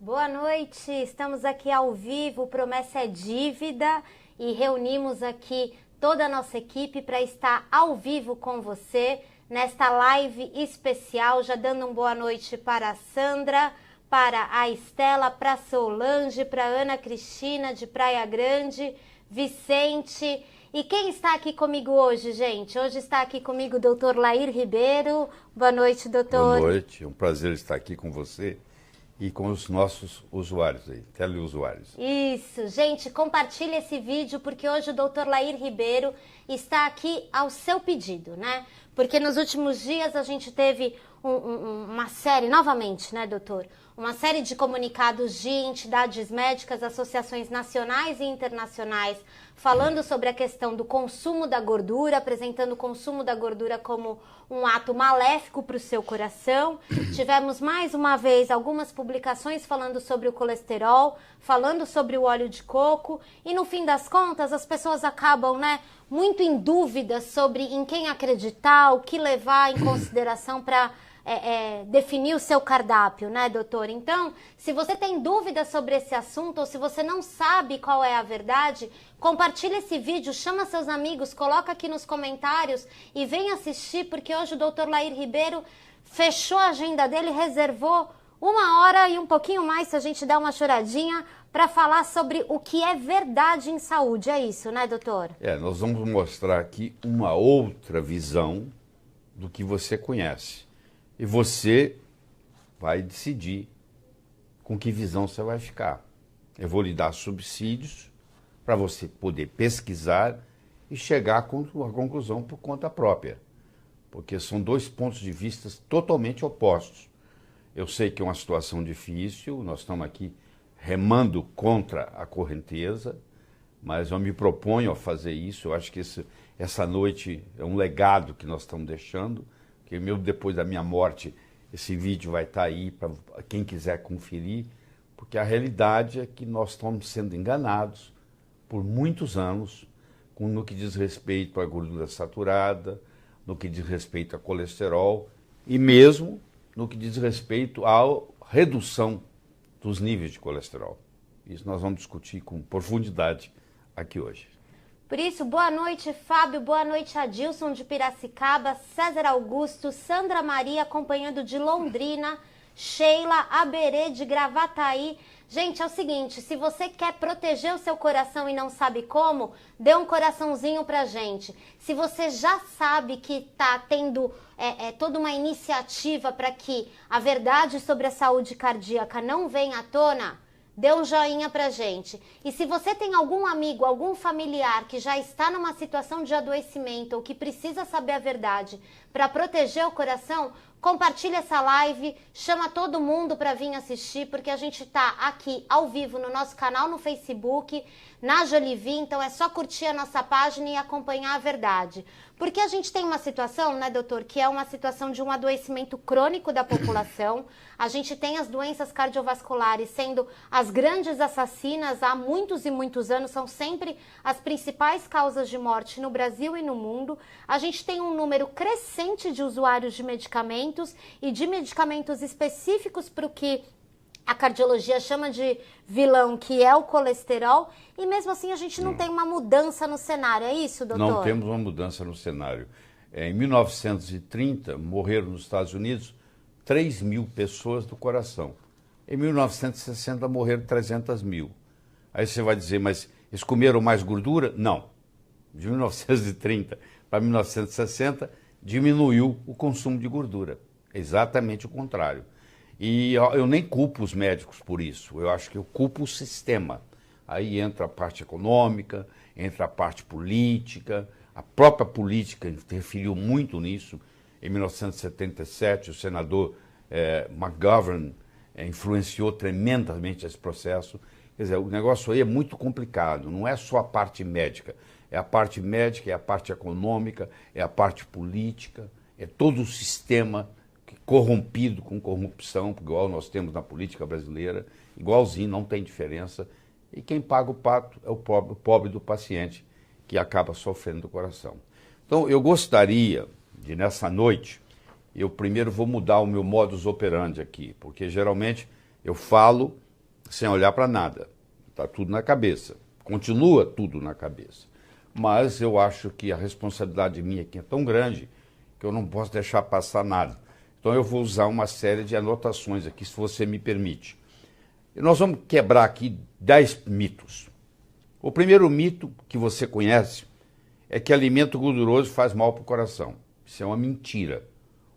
Boa noite, estamos aqui ao vivo, Promessa é Dívida, e reunimos aqui toda a nossa equipe para estar ao vivo com você nesta live especial, já dando uma boa noite para a Sandra, para a Estela, para a Solange, para a Ana Cristina de Praia Grande, Vicente. E quem está aqui comigo hoje, gente? Hoje está aqui comigo o doutor Lair Ribeiro. Boa noite, doutor. Boa noite, é um prazer estar aqui com você e com os nossos usuários aí, teleusuários. Isso, gente, compartilhe esse vídeo porque hoje o doutor Lair Ribeiro está aqui ao seu pedido, né? Porque nos últimos dias a gente teve uma série, novamente, né, doutor? Uma série de comunicados de entidades médicas, associações nacionais e internacionais, falando sobre a questão do consumo da gordura, apresentando o consumo da gordura como um ato maléfico para o seu coração. Tivemos mais uma vez algumas publicações falando sobre o colesterol, falando sobre o óleo de coco, e no fim das contas as pessoas acabam, né, muito em dúvida sobre em quem acreditar, o que levar em consideração para definir o seu cardápio, né, doutor? Então, se você tem dúvidas sobre esse assunto ou se você não sabe qual é a verdade, compartilha esse vídeo, chama seus amigos, coloca aqui nos comentários e vem assistir, porque hoje o doutor Lair Ribeiro fechou a agenda dele, reservou 1 hora e um pouquinho mais, se a gente der uma choradinha, para falar sobre o que é verdade em saúde. É isso, né, doutor? Nós vamos mostrar aqui uma outra visão do que você conhece. E você vai decidir com que visão você vai ficar. Eu vou lhe dar subsídios para você poder pesquisar e chegar a uma conclusão por conta própria. Porque são dois pontos de vista totalmente opostos. Eu sei que é uma situação difícil, nós estamos aqui remando contra a correnteza, mas eu me proponho a fazer isso. Eu acho que essa noite é um legado que nós estamos deixando, que mesmo depois da minha morte, esse vídeo vai estar aí para quem quiser conferir, porque a realidade é que nós estamos sendo enganados por muitos anos no que diz respeito à gordura saturada, no que diz respeito a colesterol e mesmo no que diz respeito à redução dos níveis de colesterol. Isso nós vamos discutir com profundidade aqui hoje. Por isso, boa noite, Fábio, boa noite, Adilson de Piracicaba, César Augusto, Sandra Maria, acompanhando de Londrina, Sheila Aberê de Gravataí. Gente, é o seguinte, se você quer proteger o seu coração e não sabe como, dê um coraçãozinho pra gente. Se você já sabe que tá tendo toda uma iniciativa para que a verdade sobre a saúde cardíaca não venha à tona, dê um joinha pra gente. E se você tem algum amigo, algum familiar que já está numa situação de adoecimento ou que precisa saber a verdade para proteger o coração, compartilha essa live, chama todo mundo para vir assistir, porque a gente tá aqui ao vivo no nosso canal no Facebook, na Jolivie, então é só curtir a nossa página e acompanhar a verdade. Porque a gente tem uma situação, né, doutor, que é uma situação de um adoecimento crônico da população. A gente tem as doenças cardiovasculares sendo as grandes assassinas há muitos e muitos anos, são sempre as principais causas de morte no Brasil e no mundo. A gente tem um número crescente de usuários de medicamentos e de medicamentos específicos para o que a cardiologia chama de vilão, que é o colesterol, e mesmo assim a gente não tem uma mudança no cenário, é isso, doutor? Não temos uma mudança no cenário. Em 1930, morreram nos Estados Unidos 3 mil pessoas do coração. Em 1960, morreram 300 mil. Aí você vai dizer, mas eles comeram mais gordura? Não. De 1930 para 1960, diminuiu o consumo de gordura. Exatamente o contrário. E eu nem culpo os médicos por isso, eu acho que eu culpo o sistema. Aí entra a parte econômica, entra a parte política, a própria política interferiu muito nisso. Em 1977, o senador McGovern influenciou tremendamente esse processo. Quer dizer, o negócio aí é muito complicado, não é só a parte médica. É a parte médica, é a parte econômica, é a parte política, é todo o sistema corrompido com corrupção, igual nós temos na política brasileira, igualzinho, não tem diferença. E quem paga o pato é o pobre do paciente, que acaba sofrendo do coração. Então, eu gostaria de, nessa noite, eu primeiro vou mudar o meu modus operandi aqui, porque geralmente eu falo sem olhar para nada. Está tudo na cabeça. Continua tudo na cabeça. Mas eu acho que a responsabilidade minha aqui é tão grande que eu não posso deixar passar nada. Então eu vou usar uma série de anotações aqui, se você me permite. E nós vamos quebrar aqui 10 mitos. O primeiro mito que você conhece é que alimento gorduroso faz mal para o coração. Isso é uma mentira.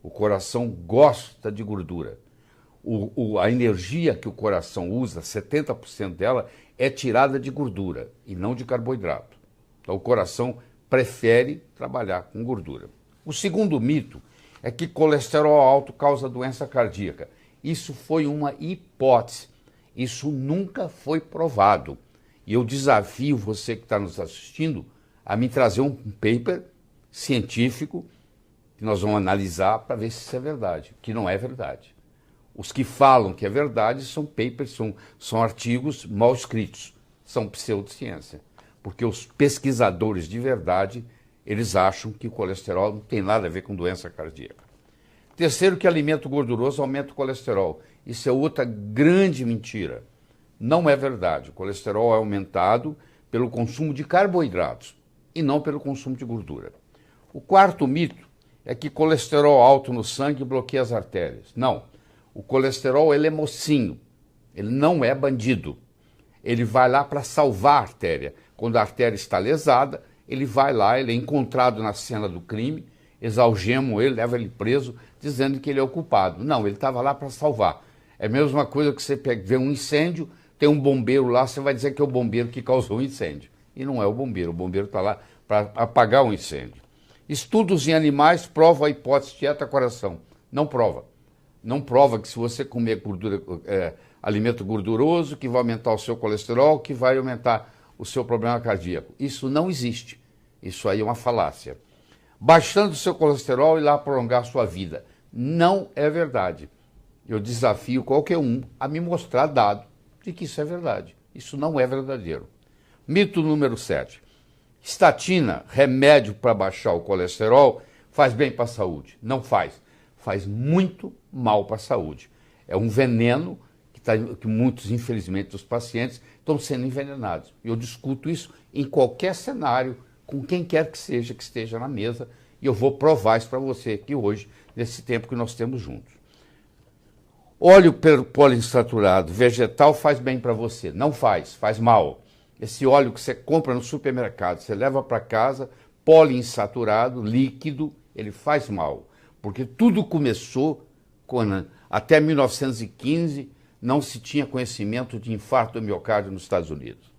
O coração gosta de gordura. A energia que o coração usa, 70% dela, é tirada de gordura e não de carboidrato. Então o coração prefere trabalhar com gordura. O segundo mito é que colesterol alto causa doença cardíaca. Isso foi uma hipótese. Isso nunca foi provado. E eu desafio você que está nos assistindo a me trazer um paper científico que nós vamos analisar para ver se isso é verdade, que não é verdade. Os que falam que é verdade são papers, são artigos mal escritos, são pseudociência. Porque os pesquisadores de verdade, eles acham que o colesterol não tem nada a ver com doença cardíaca. Terceiro, que alimento gorduroso aumenta o colesterol. Isso é outra grande mentira. Não é verdade. O colesterol é aumentado pelo consumo de carboidratos e não pelo consumo de gordura. O quarto mito é que colesterol alto no sangue bloqueia as artérias. Não. O colesterol, ele é mocinho. Ele não é bandido. Ele vai lá para salvar a artéria. Quando a artéria está lesada, ele vai lá, ele é encontrado na cena do crime, eles algemam ele, levam ele preso, dizendo que ele é o culpado. Não, ele estava lá para salvar. É a mesma coisa que você vê um incêndio, tem um bombeiro lá, você vai dizer que é o bombeiro que causou o incêndio. E não é o bombeiro está lá para apagar o incêndio. Estudos em animais provam a hipótese dieta-coração. Não prova. Não prova que se você comer alimento gorduroso, que vai aumentar o seu colesterol, que vai aumentar o seu problema cardíaco. Isso não existe. Isso aí é uma falácia. Baixando o seu colesterol e lá prolongar a sua vida. Não é verdade. Eu desafio qualquer um a me mostrar dado de que isso é verdade. Isso não é verdadeiro. Mito número 7. Estatina, remédio para baixar o colesterol, faz bem para a saúde. Não faz. Faz muito mal para a saúde. É um veneno que muitos, infelizmente, dos pacientes estão sendo envenenados. Eu discuto isso em qualquer cenário, com quem quer que esteja na mesa, e eu vou provar isso para você aqui hoje, nesse tempo que nós temos juntos. Óleo poliinsaturado vegetal faz bem para você. Não faz, faz mal. Esse óleo que você compra no supermercado, você leva para casa, poliinsaturado, líquido, ele faz mal. Porque tudo começou quando, até 1915, não se tinha conhecimento de infarto do miocárdio nos Estados Unidos.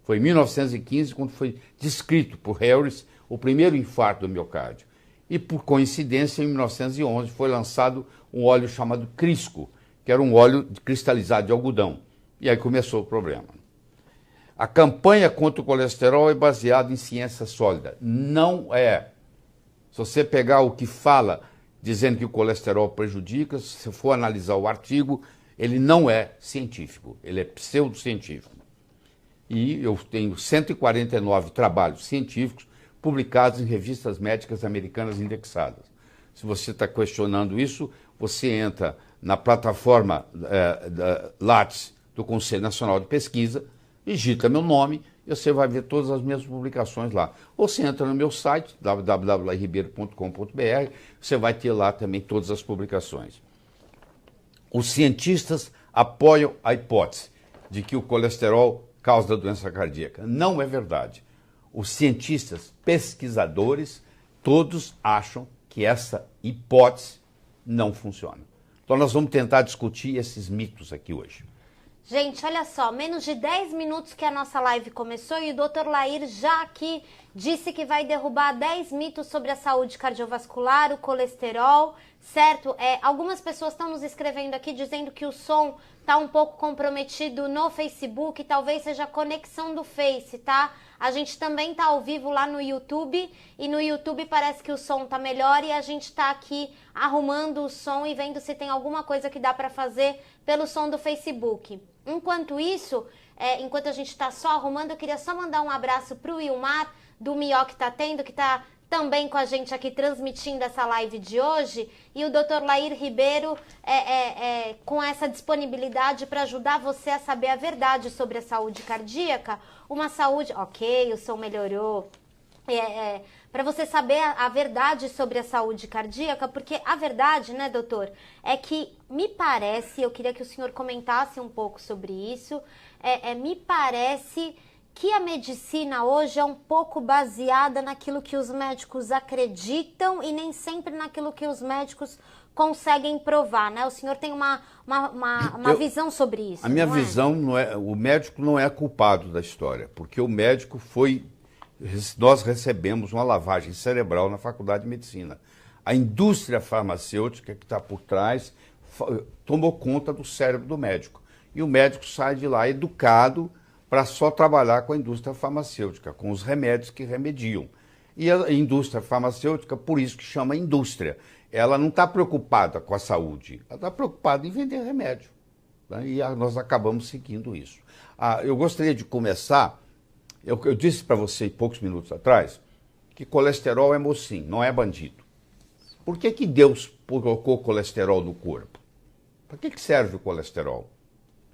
Foi em 1915 quando foi descrito por Harris o primeiro infarto do miocárdio. E, por coincidência, em 1911 foi lançado um óleo chamado Crisco, que era um óleo cristalizado de algodão. E aí começou o problema. A campanha contra o colesterol é baseada em ciência sólida. Não é. Se você pegar o que fala dizendo que o colesterol prejudica, se você for analisar o artigo, ele não é científico, ele é pseudocientífico. E eu tenho 149 trabalhos científicos publicados em revistas médicas americanas indexadas. Se você está questionando isso, você entra na plataforma Lattes do Conselho Nacional de Pesquisa, digita meu nome e você vai ver todas as minhas publicações lá. Ou você entra no meu site, www.ribeiro.com.br, você vai ter lá também todas as publicações. Os cientistas apoiam a hipótese de que o colesterol causa doença cardíaca. Não é verdade. Os cientistas, pesquisadores, todos acham que essa hipótese não funciona. Então nós vamos tentar discutir esses mitos aqui hoje. Gente, olha só, menos de 10 minutos que a nossa live começou e o Dr. Lair já aqui disse que vai derrubar 10 mitos sobre a saúde cardiovascular, o colesterol, certo? Algumas pessoas estão nos escrevendo aqui dizendo que o som está um pouco comprometido no Facebook, talvez seja a conexão do Face, tá? A gente também está ao vivo lá no YouTube e no YouTube parece que o som está melhor e a gente está aqui arrumando o som e vendo se tem alguma coisa que dá para fazer pelo som do Facebook. Enquanto isso, enquanto a gente está só arrumando, eu queria só mandar um abraço para o Ilmar, do Mió que está tendo, que está também com a gente aqui transmitindo essa live de hoje, e o Dr. Lair Ribeiro essa disponibilidade para ajudar você a saber a verdade sobre a saúde cardíaca, uma saúde... Ok, o som melhorou. Para você saber a verdade sobre a saúde cardíaca, porque a verdade, né, doutor, é que me parece, eu queria que o senhor comentasse um pouco sobre isso, me parece que a medicina hoje é um pouco baseada naquilo que os médicos acreditam e nem sempre naquilo que os médicos conseguem provar, né? O senhor tem uma visão sobre isso. A minha visão não é, o médico não é culpado da história, porque o médico nós recebemos uma lavagem cerebral na Faculdade de Medicina. A indústria farmacêutica que está por trás tomou conta do cérebro do médico. E o médico sai de lá educado para só trabalhar com a indústria farmacêutica, com os remédios que remediam. E a indústria farmacêutica, por isso que chama indústria, ela não está preocupada com a saúde, ela está preocupada em vender remédio. Né? E nós acabamos seguindo isso. Eu gostaria de começar... Eu disse para você, poucos minutos atrás, que colesterol é mocinho, não é bandido. Por que Deus colocou colesterol no corpo? Para que serve o colesterol?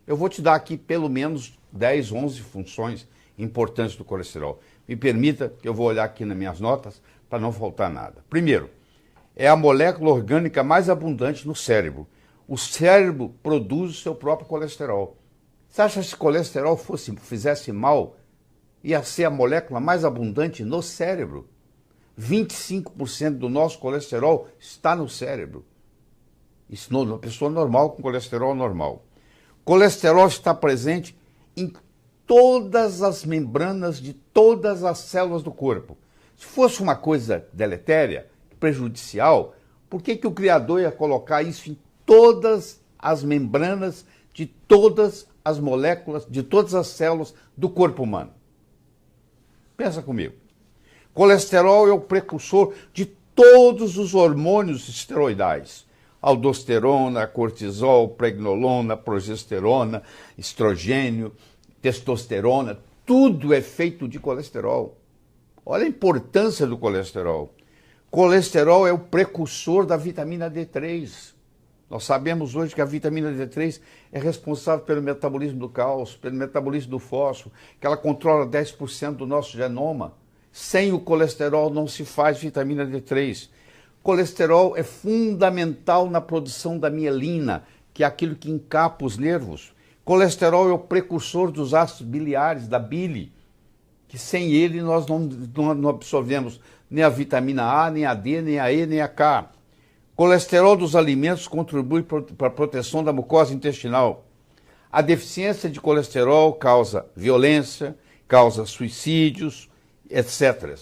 Eu vou te dar aqui pelo menos 10, 11 funções importantes do colesterol. Me permita que eu vou olhar aqui nas minhas notas para não faltar nada. Primeiro, é a molécula orgânica mais abundante no cérebro. O cérebro produz o seu próprio colesterol. Você acha que se colesterol fizesse mal, ia ser a molécula mais abundante no cérebro? 25% do nosso colesterol está no cérebro. Isso numa pessoa normal com colesterol normal. Colesterol está presente em todas as membranas de todas as células do corpo. Se fosse uma coisa deletéria, prejudicial, por que o Criador ia colocar isso em todas as membranas de todas as moléculas, de todas as células do corpo humano? Pensa comigo. Colesterol é o precursor de todos os hormônios esteroidais. Aldosterona, cortisol, pregnolona, progesterona, estrogênio, testosterona, tudo é feito de colesterol. Olha a importância do colesterol. Colesterol é o precursor da vitamina D3. Nós sabemos hoje que a vitamina D3 é responsável pelo metabolismo do cálcio, pelo metabolismo do fósforo, que ela controla 10% do nosso genoma. Sem o colesterol não se faz vitamina D3. Colesterol é fundamental na produção da mielina, que é aquilo que encapa os nervos. Colesterol é o precursor dos ácidos biliares, da bile, que sem ele nós não absorvemos nem a vitamina A, nem a D, nem a E, nem a K. Colesterol dos alimentos contribui para a proteção da mucosa intestinal. A deficiência de colesterol causa violência, causa suicídios, etc.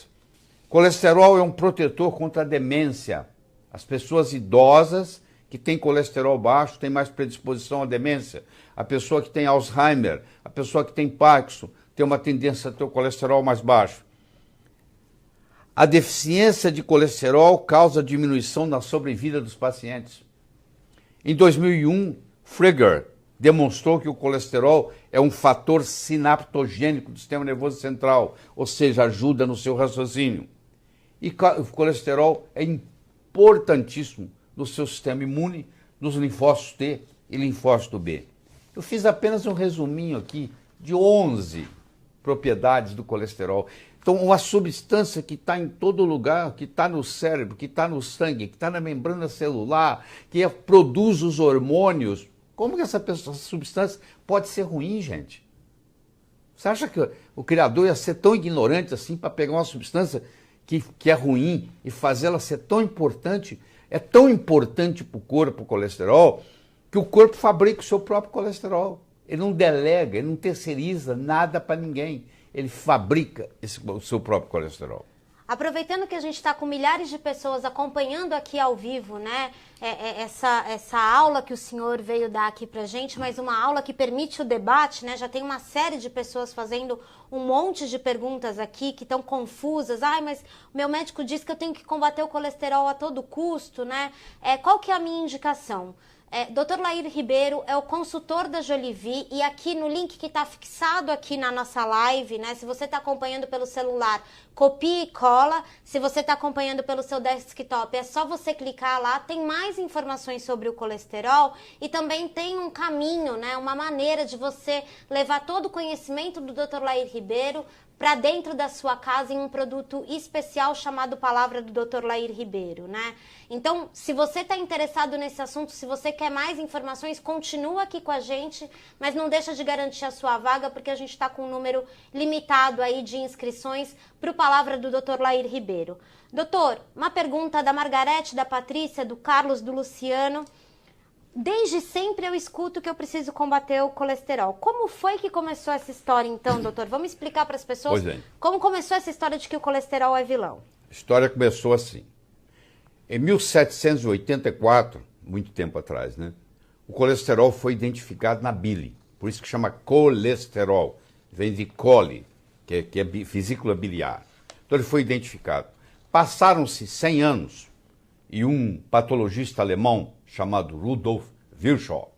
Colesterol é um protetor contra a demência. As pessoas idosas que têm colesterol baixo têm mais predisposição à demência. A pessoa que tem Alzheimer, a pessoa que tem Parkinson, tem uma tendência a ter o colesterol mais baixo. A deficiência de colesterol causa diminuição na sobrevida dos pacientes. Em 2001, Frege demonstrou que o colesterol é um fator sinaptogênico do sistema nervoso central, ou seja, ajuda no seu raciocínio. E o colesterol é importantíssimo no seu sistema imune, nos linfócitos T e linfócito B. Eu fiz apenas um resuminho aqui de 11 propriedades do colesterol. Então, uma substância que está em todo lugar, que está no cérebro, que está no sangue, que está na membrana celular, que produz os hormônios. Como que essa substância pode ser ruim, gente? Você acha que o Criador ia ser tão ignorante assim para pegar uma substância que é ruim e fazê-la ser tão importante? É tão importante para o corpo o colesterol que o corpo fabrica o seu próprio colesterol. Ele não delega, ele não terceiriza nada para ninguém. Ele fabrica o seu próprio colesterol. Aproveitando que a gente está com milhares de pessoas acompanhando aqui ao vivo, né, essa aula que o senhor veio dar aqui pra gente, mas uma aula que permite o debate, né, já tem uma série de pessoas fazendo um monte de perguntas aqui que estão confusas. Ai, mas o meu médico disse que eu tenho que combater o colesterol a todo custo, né? Qual que é a minha indicação? Dr. Lair Ribeiro é o consultor da Jolivie e aqui no link que está fixado aqui na nossa live, né? Se você está acompanhando pelo celular, copia e cola. Se você está acompanhando pelo seu desktop, é só você clicar lá. Tem mais informações sobre o colesterol e também tem um caminho, né? Uma maneira de você levar todo o conhecimento do Dr. Lair Ribeiro para dentro da sua casa em um produto especial chamado Palavra do Dr. Lair Ribeiro, né? Então, se você está interessado nesse assunto, se você quer mais informações, continua aqui com a gente, mas não deixa de garantir a sua vaga, porque a gente está com um número limitado aí de inscrições para o Palavra do Dr. Lair Ribeiro. Doutor, uma pergunta da Margarete, da Patrícia, do Carlos, do Luciano. Desde sempre eu escuto que eu preciso combater o colesterol. Como foi que começou essa história, então, doutor? Vamos explicar para as pessoas como começou essa história de que o colesterol é vilão. A história começou assim. Em 1784, muito tempo atrás, né? O colesterol foi identificado na bile. Por isso que chama colesterol. Vem de cole, que é vesícula biliar. Então ele foi identificado. Passaram-se 100 anos e um patologista alemão chamado Rudolf Virchow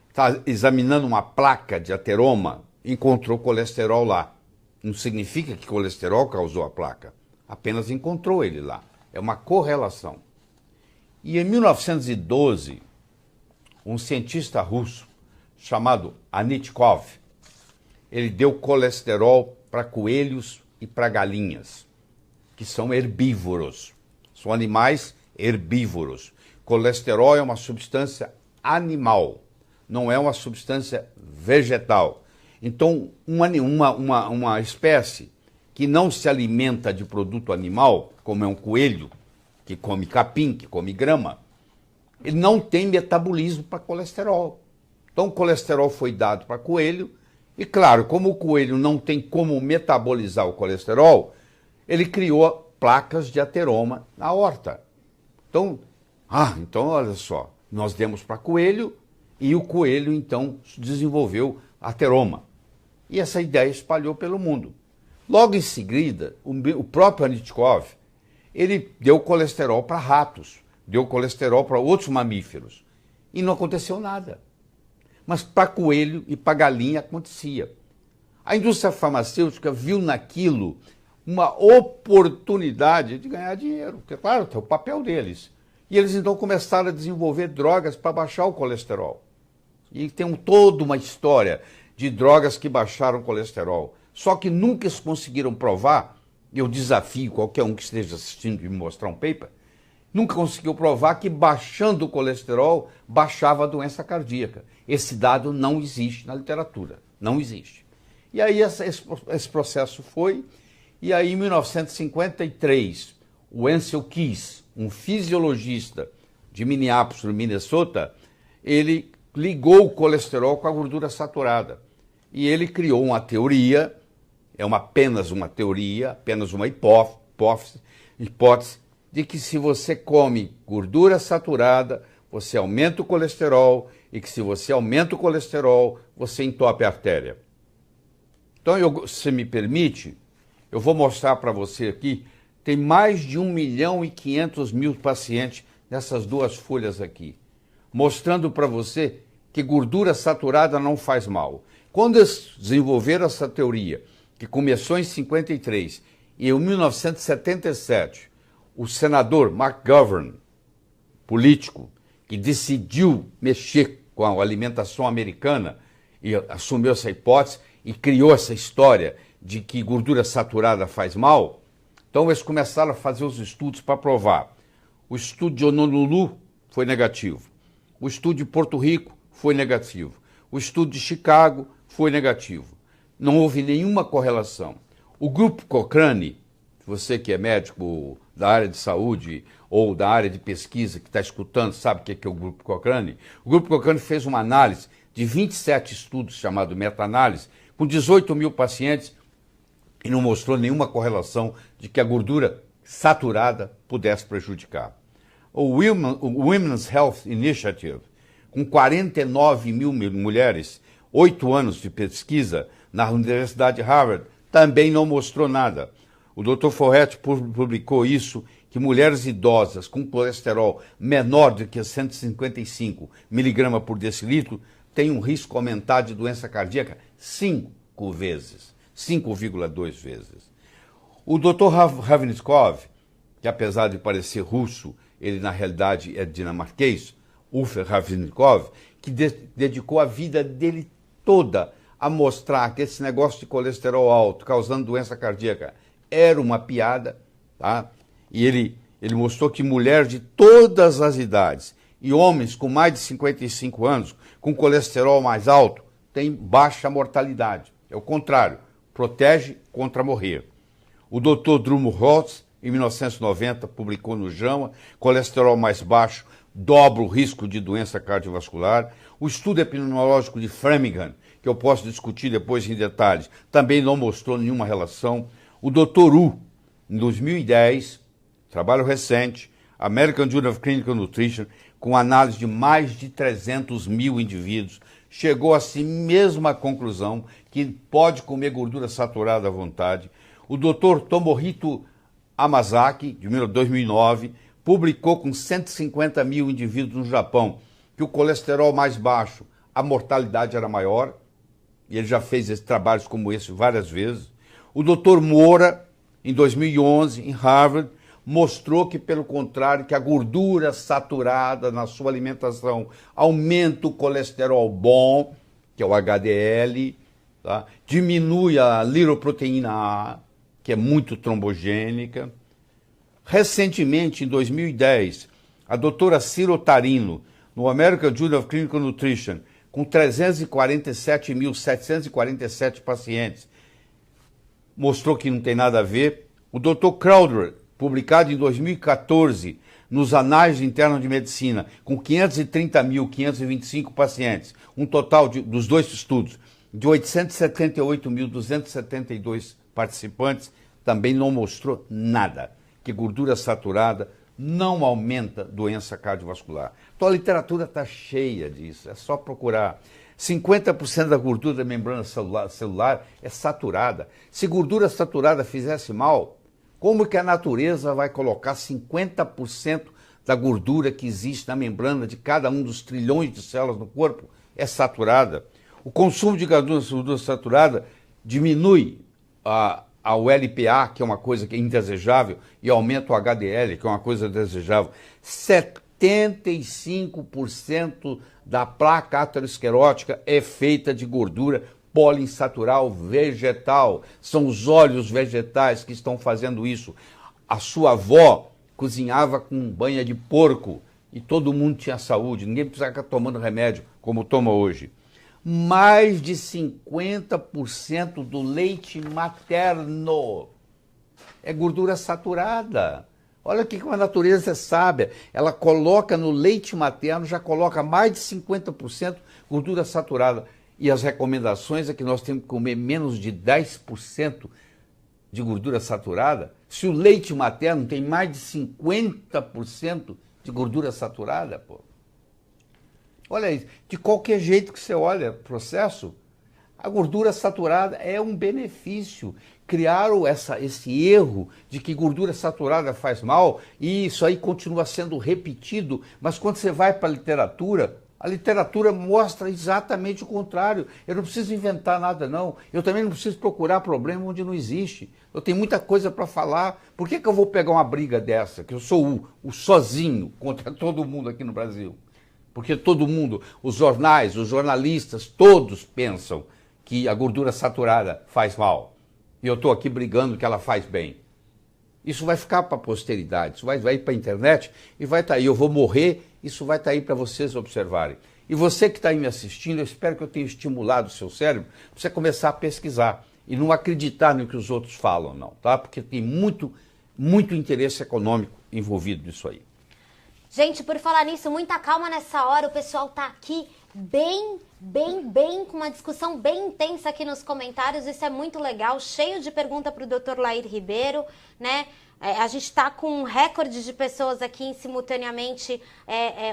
está examinando uma placa de ateroma, encontrou colesterol lá. Não significa que colesterol causou a placa, apenas encontrou ele lá. É uma correlação. E em 1912, um cientista russo chamado Anitkov, ele deu colesterol para coelhos e para galinhas, que são herbívoros. São animais herbívoros. Colesterol é uma substância animal, não é uma substância vegetal. Então, uma espécie que não se alimenta de produto animal, como é um coelho, que come capim, que come grama, ele não tem metabolismo para colesterol. Então, o colesterol foi dado para coelho, e claro, como o coelho não tem como metabolizar o colesterol, ele criou placas de ateroma na horta. Então, olha só, nós demos para coelho e o coelho, então, desenvolveu ateroma. E essa ideia espalhou pelo mundo. Logo em seguida, o próprio Anitkov, ele deu colesterol para ratos, deu colesterol para outros mamíferos. E não aconteceu nada. Mas para coelho e para galinha acontecia. A indústria farmacêutica viu naquilo uma oportunidade de ganhar dinheiro, porque, claro, é o papel deles. E eles, então, começaram a desenvolver drogas para baixar o colesterol. E tem toda uma história de drogas que baixaram o colesterol. Só que nunca eles conseguiram provar, eu desafio qualquer um que esteja assistindo e me mostrar um paper, nunca conseguiu provar que baixando o colesterol baixava a doença cardíaca. Esse dado não existe na literatura, não existe. E aí esse processo foi, e aí em 1953, o Ansel Keys, um fisiologista de Minneapolis, no Minnesota, ele ligou o colesterol com a gordura saturada. E ele criou uma teoria, apenas uma teoria, apenas uma hipótese, de que se você come gordura saturada, você aumenta o colesterol, e que se você aumenta o colesterol, você entope a artéria. Então, se me permite, eu vou mostrar para você aqui. Tem mais de 1.500.000 pacientes nessas duas folhas aqui, mostrando para você que gordura saturada não faz mal. Quando eles desenvolveram essa teoria, que começou em 53, e em 1977, o senador McGovern, político, que decidiu mexer com a alimentação americana e assumiu essa hipótese e criou essa história de que gordura saturada faz mal, então eles começaram a fazer os estudos para provar. O estudo de Honolulu foi negativo. O estudo de Porto Rico foi negativo. O estudo de Chicago foi negativo. Não houve nenhuma correlação. O grupo Cochrane, você que é médico da área de saúde ou da área de pesquisa que está escutando, sabe o que é o grupo Cochrane? O grupo Cochrane fez uma análise de 27 estudos, chamado meta-análise, com 18.000 pacientes, e não mostrou nenhuma correlação de que a gordura saturada pudesse prejudicar. O Women's Health Initiative, com 49.000 mulheres, 8 anos de pesquisa na Universidade de Harvard, também não mostrou nada. O Dr. Forret publicou isso, que mulheres idosas com colesterol menor do que 155 miligramas por decilitro têm um risco aumentado de doença cardíaca 5 vezes, 5,2 vezes. O Dr. Ravničkov, que apesar de parecer russo, ele na realidade é dinamarquês, Uffe Ravničkov, que dedicou a vida dele toda a mostrar que esse negócio de colesterol alto causando doença cardíaca era uma piada, tá? E ele mostrou que mulheres de todas as idades e homens com mais de 55 anos, com colesterol mais alto, têm baixa mortalidade. É o contrário, protege contra morrer. O Dr. Drumholtz, em 1990, publicou no JAMA, colesterol mais baixo dobra o risco de doença cardiovascular. O estudo epidemiológico de Framingham, que eu posso discutir depois em detalhes, também não mostrou nenhuma relação. O Dr. Wu, em 2010, trabalho recente, American Journal of Clinical Nutrition, com análise de mais de 300 mil indivíduos, chegou a si mesma conclusão que pode comer gordura saturada à vontade. O Dr. Tomohito Hamasaki, de 2009, publicou com 150 mil indivíduos no Japão que o colesterol mais baixo, a mortalidade era maior, e ele já fez trabalhos como esse várias vezes. O Dr. Moura, em 2011, em Harvard, mostrou que, pelo contrário, que a gordura saturada na sua alimentação aumenta o colesterol bom, que é o HDL, tá? Diminui a lipoproteína A, que é muito trombogênica. Recentemente, em 2010, a doutora Ciro Tarino, no American Journal of Clinical Nutrition, com 347.747 pacientes, mostrou que não tem nada a ver. O Dr. Crowder, publicado em 2014, nos Anais Internos de Medicina, com 530.525 pacientes, um total dos dois estudos de 878.272 participantes, também não mostrou nada, que gordura saturada não aumenta doença cardiovascular. Então a literatura está cheia disso, é só procurar. 50% da gordura da membrana celular é saturada. Se gordura saturada fizesse mal, como que a natureza vai colocar 50% da gordura que existe na membrana de cada um dos trilhões de células no corpo é saturada? O consumo de gordura saturada diminui o LPA, que é uma coisa que é indesejável, e aumenta o HDL, que é uma coisa desejável. 75% da placa aterosclerótica é feita de gordura poliinsatural vegetal. São os óleos vegetais que estão fazendo isso. A sua avó cozinhava com banha de porco e todo mundo tinha saúde, ninguém precisava ficar tomando remédio como toma hoje. Mais de 50% do leite materno é gordura saturada. Olha o que a natureza é sábia. Ela coloca no leite materno, já coloca mais de 50% gordura saturada. E as recomendações é que nós temos que comer menos de 10% de gordura saturada. Se o leite materno tem mais de 50% de gordura saturada, pô. Olha isso, de qualquer jeito que você olha o processo, a gordura saturada é um benefício. Criaram esse erro de que gordura saturada faz mal e isso aí continua sendo repetido, mas quando você vai para a literatura mostra exatamente o contrário. Eu não preciso inventar nada, não. Eu também não preciso procurar problema onde não existe. Eu tenho muita coisa para falar. Por que eu vou pegar uma briga dessa, que eu sou o sozinho contra todo mundo aqui no Brasil? Porque todo mundo, os jornais, os jornalistas, todos pensam que a gordura saturada faz mal. E eu estou aqui brigando que ela faz bem. Isso vai ficar para a posteridade, isso vai ir para a internet e vai estar aí. Eu vou morrer, isso vai estar aí para vocês observarem. E você que está aí me assistindo, eu espero que eu tenha estimulado o seu cérebro para você começar a pesquisar e não acreditar no que os outros falam, não, tá? Porque tem muito interesse econômico envolvido nisso aí. Gente, por falar nisso, muita calma nessa hora, o pessoal tá aqui com uma discussão bem intensa aqui nos comentários. Isso é muito legal, cheio de pergunta para o Dr. Lair Ribeiro, né? A gente está com um recorde de pessoas aqui simultaneamente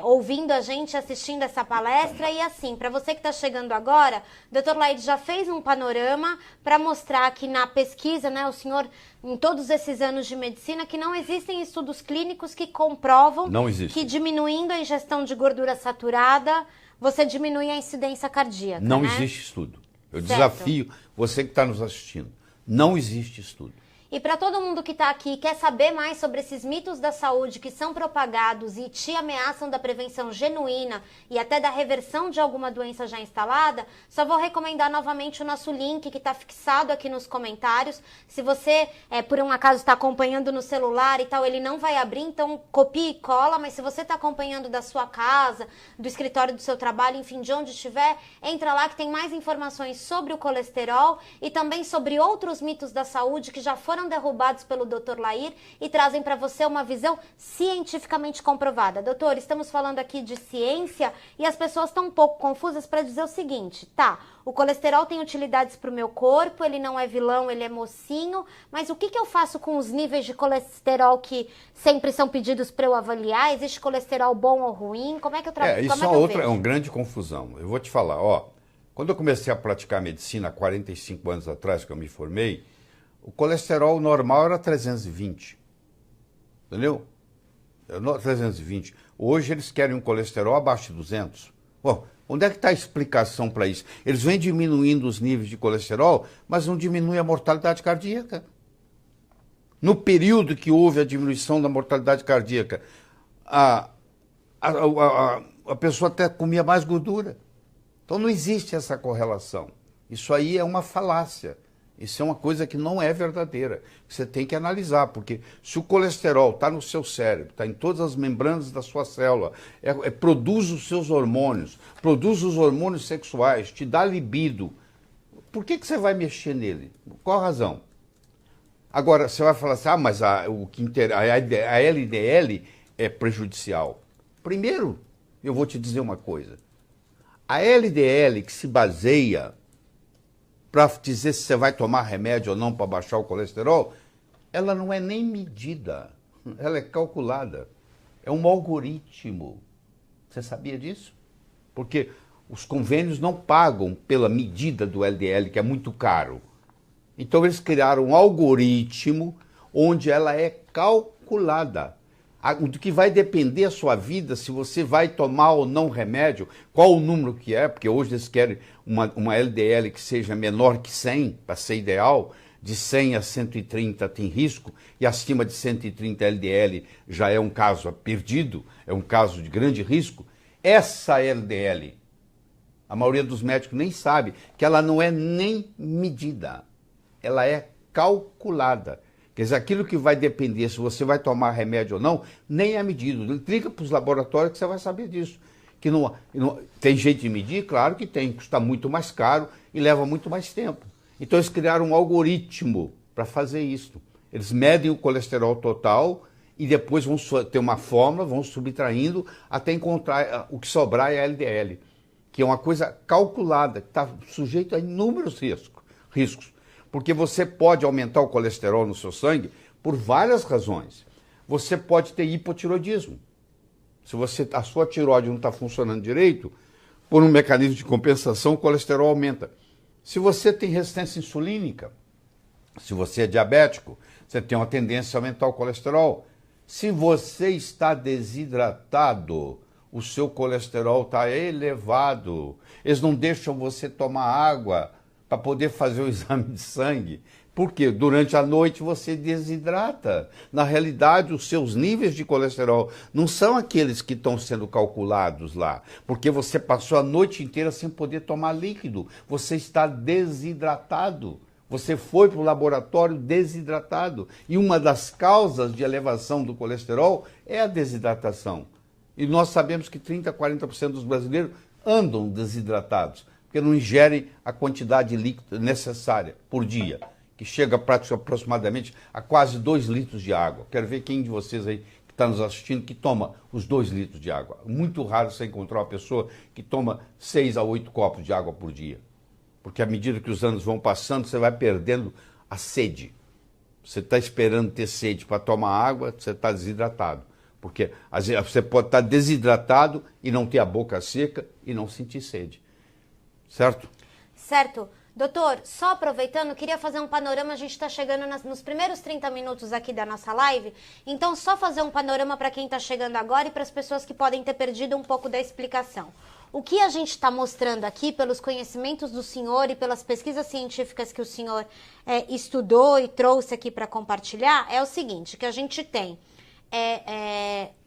ouvindo a gente, assistindo essa palestra. E assim, para você que está chegando agora, o Dr. Lair já fez um panorama para mostrar que na pesquisa, né, o senhor, em todos esses anos de medicina, que não existem estudos clínicos que comprovam que diminuindo a ingestão de gordura saturada, você diminui a incidência cardíaca. Não né? existe estudo. Eu desafio você que está nos assistindo. Não existe estudo. E para todo mundo que está aqui e quer saber mais sobre esses mitos da saúde que são propagados e te ameaçam da prevenção genuína e até da reversão de alguma doença já instalada, só vou recomendar novamente o nosso link que está fixado aqui nos comentários. Se você, por um acaso, está acompanhando no celular e tal, ele não vai abrir, então copia e cola, mas se você está acompanhando da sua casa, do escritório do seu trabalho, enfim, de onde estiver, entra lá que tem mais informações sobre o colesterol e também sobre outros mitos da saúde que já foram derrubados pelo Dr. Lair e trazem para você uma visão cientificamente comprovada. Doutor, estamos falando aqui de ciência e as pessoas estão um pouco confusas para dizer o seguinte, tá, o colesterol tem utilidades para o meu corpo, ele não é vilão, ele é mocinho, mas o que eu faço com os níveis de colesterol que sempre são pedidos para eu avaliar? Existe colesterol bom ou ruim? Como é que eu trabalho? Isso é uma grande confusão. Eu vou te falar, quando eu comecei a praticar medicina há 45 anos atrás, que eu me formei, o colesterol normal era 320, entendeu? 320. Hoje eles querem um colesterol abaixo de 200. Bom, onde é que está a explicação para isso? Eles vêm diminuindo os níveis de colesterol, mas não diminui a mortalidade cardíaca. No período que houve a diminuição da mortalidade cardíaca, a pessoa até comia mais gordura. Então não existe essa correlação. Isso aí é uma falácia. Isso é uma coisa que não é verdadeira. Você tem que analisar, porque se o colesterol está no seu cérebro, está em todas as membranas da sua célula, produz os seus hormônios, produz os hormônios sexuais, te dá libido, por que você vai mexer nele? Qual a razão? Agora, você vai falar assim, mas a LDL é prejudicial. Primeiro, eu vou te dizer uma coisa. A LDL que se baseia para dizer se você vai tomar remédio ou não para baixar o colesterol, ela não é nem medida, ela é calculada. É um algoritmo. Você sabia disso? Porque os convênios não pagam pela medida do LDL, que é muito caro. Então eles criaram um algoritmo onde ela é calculada. Do que vai depender a sua vida, se você vai tomar ou não remédio, qual o número que é, porque hoje eles querem uma LDL que seja menor que 100, para ser ideal, de 100 a 130 tem risco, e acima de 130 LDL já é um caso perdido, é um caso de grande risco. Essa LDL, a maioria dos médicos nem sabe que ela não é nem medida, ela é calculada. Quer dizer, aquilo que vai depender se você vai tomar remédio ou não, nem é medido. Liga para os laboratórios que você vai saber disso. Que tem jeito de medir? Claro que tem, custa muito mais caro e leva muito mais tempo. Então eles criaram um algoritmo para fazer isso. Eles medem o colesterol total e depois vão ter uma fórmula, vão subtraindo até encontrar o que sobrar é a LDL, que é uma coisa calculada, que está sujeito a inúmeros riscos. Porque você pode aumentar o colesterol no seu sangue por várias razões. Você pode ter hipotiroidismo. Se a sua tireoide não está funcionando direito, por um mecanismo de compensação, o colesterol aumenta. Se você tem resistência insulínica, se você é diabético, você tem uma tendência a aumentar o colesterol. Se você está desidratado, o seu colesterol está elevado. Eles não deixam você tomar água para poder fazer o exame de sangue. Porque durante a noite você desidrata. Na realidade, os seus níveis de colesterol não são aqueles que estão sendo calculados lá. Porque você passou a noite inteira sem poder tomar líquido. Você está desidratado. Você foi para o laboratório desidratado. E uma das causas de elevação do colesterol é a desidratação. E nós sabemos que 30% a 40% dos brasileiros andam desidratados, porque não ingerem a quantidade de líquido necessária por dia, que chega aproximadamente a quase 2 litros de água. Quero ver quem de vocês aí que está nos assistindo que toma os 2 litros de água. Muito raro você encontrar uma pessoa que toma 6 a 8 copos de água por dia. Porque à medida que os anos vão passando, você vai perdendo a sede. Você está esperando ter sede para tomar água, você está desidratado. Porque às vezes, você pode estar desidratado e não ter a boca seca e não sentir sede. Certo? Certo. Doutor, só aproveitando, queria fazer um panorama, a gente está chegando nos primeiros 30 minutos aqui da nossa live, então só fazer um panorama para quem está chegando agora e para as pessoas que podem ter perdido um pouco da explicação. O que a gente está mostrando aqui, pelos conhecimentos do senhor e pelas pesquisas científicas que o senhor estudou e trouxe aqui para compartilhar, é o seguinte, que a gente tem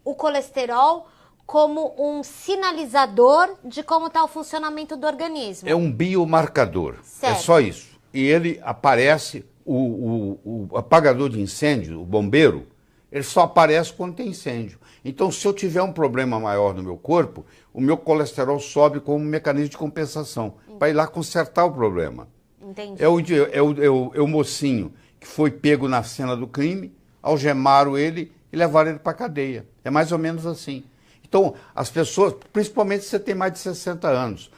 o colesterol como um sinalizador de como está o funcionamento do organismo. É um biomarcador, certo. É só isso. E ele aparece, o apagador de incêndio, o bombeiro, ele só aparece quando tem incêndio. Então, se eu tiver um problema maior no meu corpo, o meu colesterol sobe como um mecanismo de compensação, para ir lá consertar o problema. Entendi. É o mocinho que foi pego na cena do crime, algemaram ele e levaram ele para a cadeia. É mais ou menos assim. Então, as pessoas, principalmente se você tem mais de 60 anos,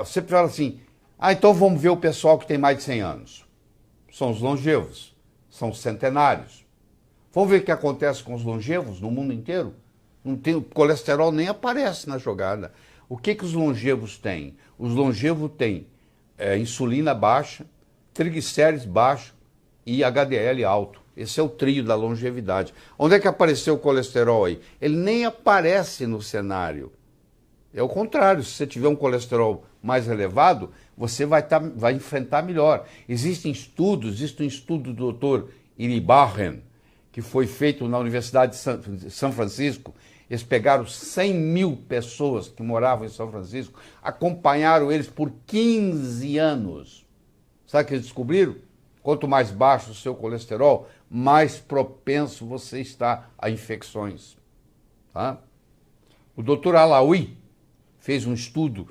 você fala assim, então vamos ver o pessoal que tem mais de 100 anos. São os longevos, são os centenários. Vamos ver o que acontece com os longevos no mundo inteiro? Não tem, o colesterol nem aparece na jogada. O que os longevos têm? Os longevos têm insulina baixa, triglicérides baixo e HDL alto. Esse é o trio da longevidade. Onde é que apareceu o colesterol aí? Ele nem aparece no cenário. É o contrário, se você tiver um colesterol mais elevado, você vai enfrentar melhor. Existe um estudo do Dr. Iribarren, que foi feito na Universidade de São Francisco. Eles pegaram 100 mil pessoas que moravam em São Francisco, acompanharam eles por 15 anos. Sabe o que eles descobriram? Quanto mais baixo o seu colesterol, mais propenso você está a infecções. Tá? O Dr. Alaoui fez um estudo,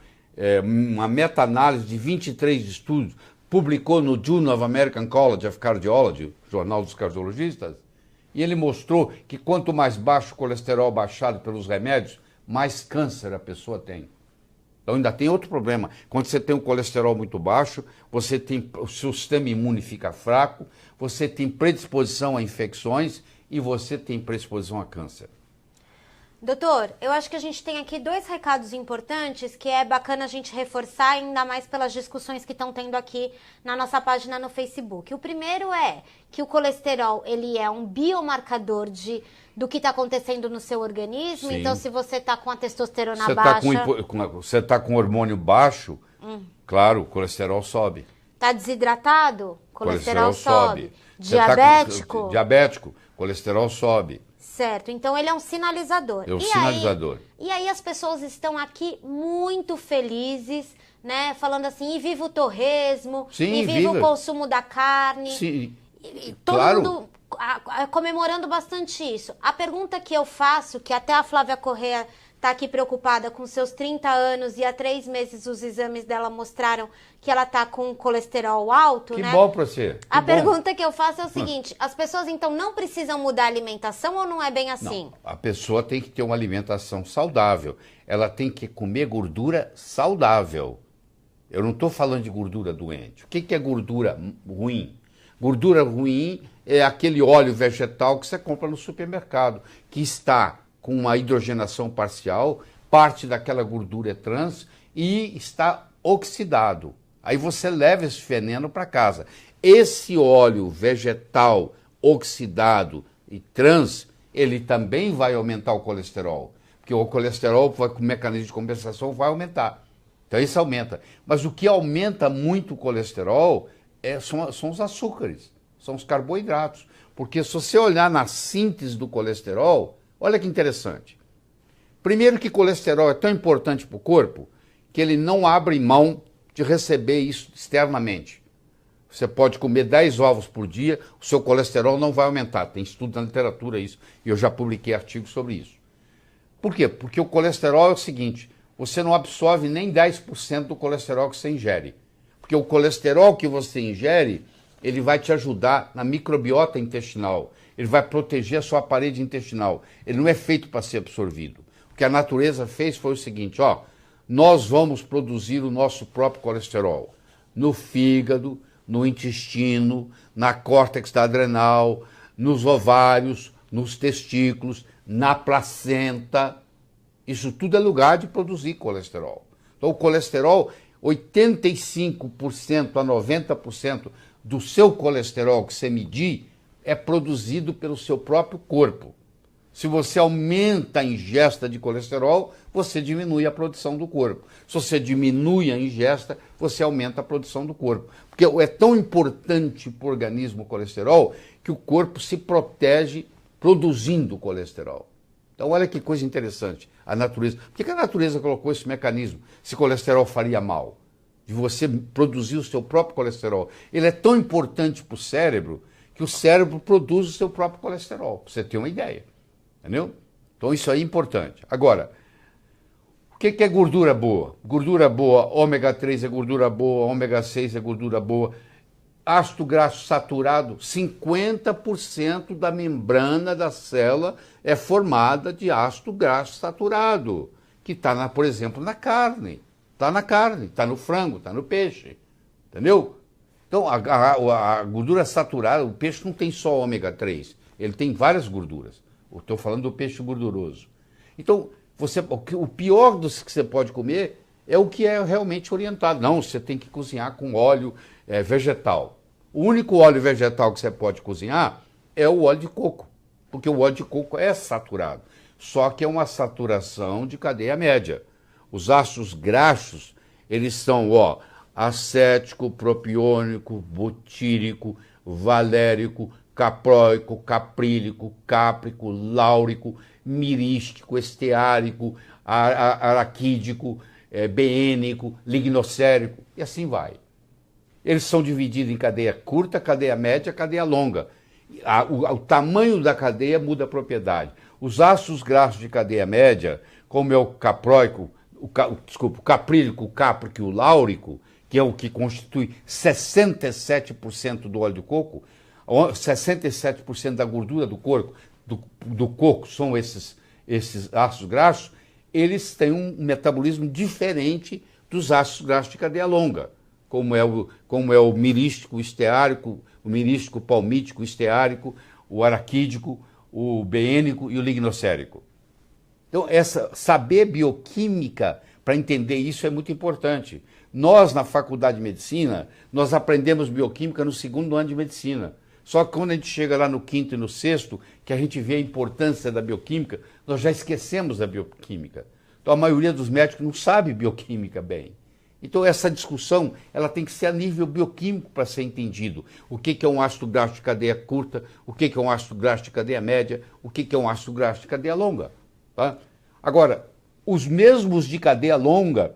uma meta-análise de 23 estudos, publicou no Journal of American College of Cardiology, Jornal dos Cardiologistas, e ele mostrou que quanto mais baixo o colesterol baixado pelos remédios, mais câncer a pessoa tem. Então ainda tem outro problema. Quando você tem um colesterol muito baixo, o seu sistema imune fica fraco, você tem predisposição a infecções e você tem predisposição a câncer. Doutor, eu acho que a gente tem aqui 2 recados importantes que é bacana a gente reforçar, ainda mais pelas discussões que estão tendo aqui na nossa página no Facebook. O primeiro é que o colesterol ele é um biomarcador do que está acontecendo no seu organismo. Sim. Então, se você está com a testosterona baixa... Você está com hormônio baixo, claro, o colesterol sobe. Está desidratado? Colesterol sobe. Diabético? Diabético, colesterol sobe. Certo, então ele é um sinalizador. É um sinalizador. E aí as pessoas estão aqui muito felizes, né? Falando assim, e viva o torresmo, sim, e viva o consumo da carne. Sim, e todo claro. mundo comemorando bastante isso. A pergunta que eu faço, que até a Flávia Corrêa está aqui preocupada com seus 30 anos e há 3 meses os exames dela mostraram que ela está com colesterol alto, que né? Que bom para você. A pergunta que eu faço é o seguinte, as pessoas então não precisam mudar a alimentação ou não é bem assim? Não, a pessoa tem que ter uma alimentação saudável. Ela tem que comer gordura saudável. Eu não estou falando de gordura doente. O que é gordura ruim? Gordura ruim é aquele óleo vegetal que você compra no supermercado, que está com uma hidrogenação parcial, parte daquela gordura é trans e está oxidado. Aí você leva esse veneno para casa. Esse óleo vegetal oxidado e trans, ele também vai aumentar o colesterol, porque o colesterol, com o mecanismo de compensação, vai aumentar. Então isso aumenta. Mas o que aumenta muito o colesterol são os açúcares, são os carboidratos. Porque se você olhar na síntese do colesterol, olha que interessante. Primeiro que colesterol é tão importante para o corpo que ele não abre mão de receber isso externamente. Você pode comer 10 ovos por dia, o seu colesterol não vai aumentar. Tem estudo na literatura isso, e eu já publiquei artigos sobre isso. Por quê? Porque o colesterol é o seguinte, você não absorve nem 10% do colesterol que você ingere. Porque o colesterol que você ingere, ele vai te ajudar na microbiota intestinal. Ele vai proteger a sua parede intestinal. Ele não é feito para ser absorvido. O que a natureza fez foi o seguinte, ó, nós vamos produzir o nosso próprio colesterol no fígado, no intestino, na córtex adrenal, nos ovários, nos testículos, na placenta. Isso tudo é lugar de produzir colesterol. Então, o colesterol, 85% a 90% do seu colesterol que você medir é produzido pelo seu próprio corpo. Se você aumenta a ingesta de colesterol, você diminui a produção do corpo. Se você diminui a ingesta, você aumenta a produção do corpo. Porque é tão importante para o organismo o colesterol que o corpo se protege produzindo colesterol. Então, olha que coisa interessante, a natureza. Por que a natureza colocou esse mecanismo? Se colesterol faria mal, de você produzir o seu próprio colesterol. Ele é tão importante para o cérebro que o cérebro produz o seu próprio colesterol, para você ter uma ideia. Entendeu? Então, isso aí é importante. Agora, o que é gordura boa? Gordura boa, ômega 3 é gordura boa, ômega 6 é gordura boa. Ácido graxo saturado, 50% da membrana da célula é formada de ácido graxo saturado, que está, por exemplo, na carne. Está na carne, está no frango, está no peixe. Entendeu? Então, a gordura saturada, o peixe não tem só ômega 3, ele tem várias gorduras. Estou falando do peixe gorduroso. Então, o pior dos que você pode comer é o que é realmente orientado. Não, você tem que cozinhar com óleo vegetal. O único óleo vegetal que você pode cozinhar é o óleo de coco, porque o óleo de coco é saturado, só que é uma saturação de cadeia média. Os ácidos graxos, eles são acético, propiônico, butírico, valérico, capróico, caprílico, cáprico, láurico, mirístico, esteárico, araquídico, beênico, lignocérico, e assim vai. Eles são divididos em cadeia curta, cadeia média, cadeia longa. O tamanho da cadeia muda a propriedade. Os ácidos graxos de cadeia média, como é o capróico, o caprílico, o cáprico e o láurico, que é o que constitui 67% do óleo de coco, 67% da gordura do coco, do coco são esses ácidos graxos, eles têm um metabolismo diferente dos ácidos graxos de cadeia longa, como é o mirístico, o esteárico, o mirístico palmítico, o esteárico, o araquídico, o beênico e o lignocérico. Então, saber bioquímica para entender isso é muito importante. Nós, na faculdade de medicina, nós aprendemos bioquímica no 2º ano de medicina. Só que quando a gente chega lá no 5º e no 6º, que a gente vê a importância da bioquímica, nós já esquecemos da bioquímica. Então a maioria dos médicos não sabe bioquímica bem. Então essa discussão ela tem que ser a nível bioquímico para ser entendido. O que é um ácido graxo de cadeia curta, o que é um ácido graxo de cadeia média, o que é um ácido graxo de cadeia longa. Tá? Agora, os mesmos de cadeia longa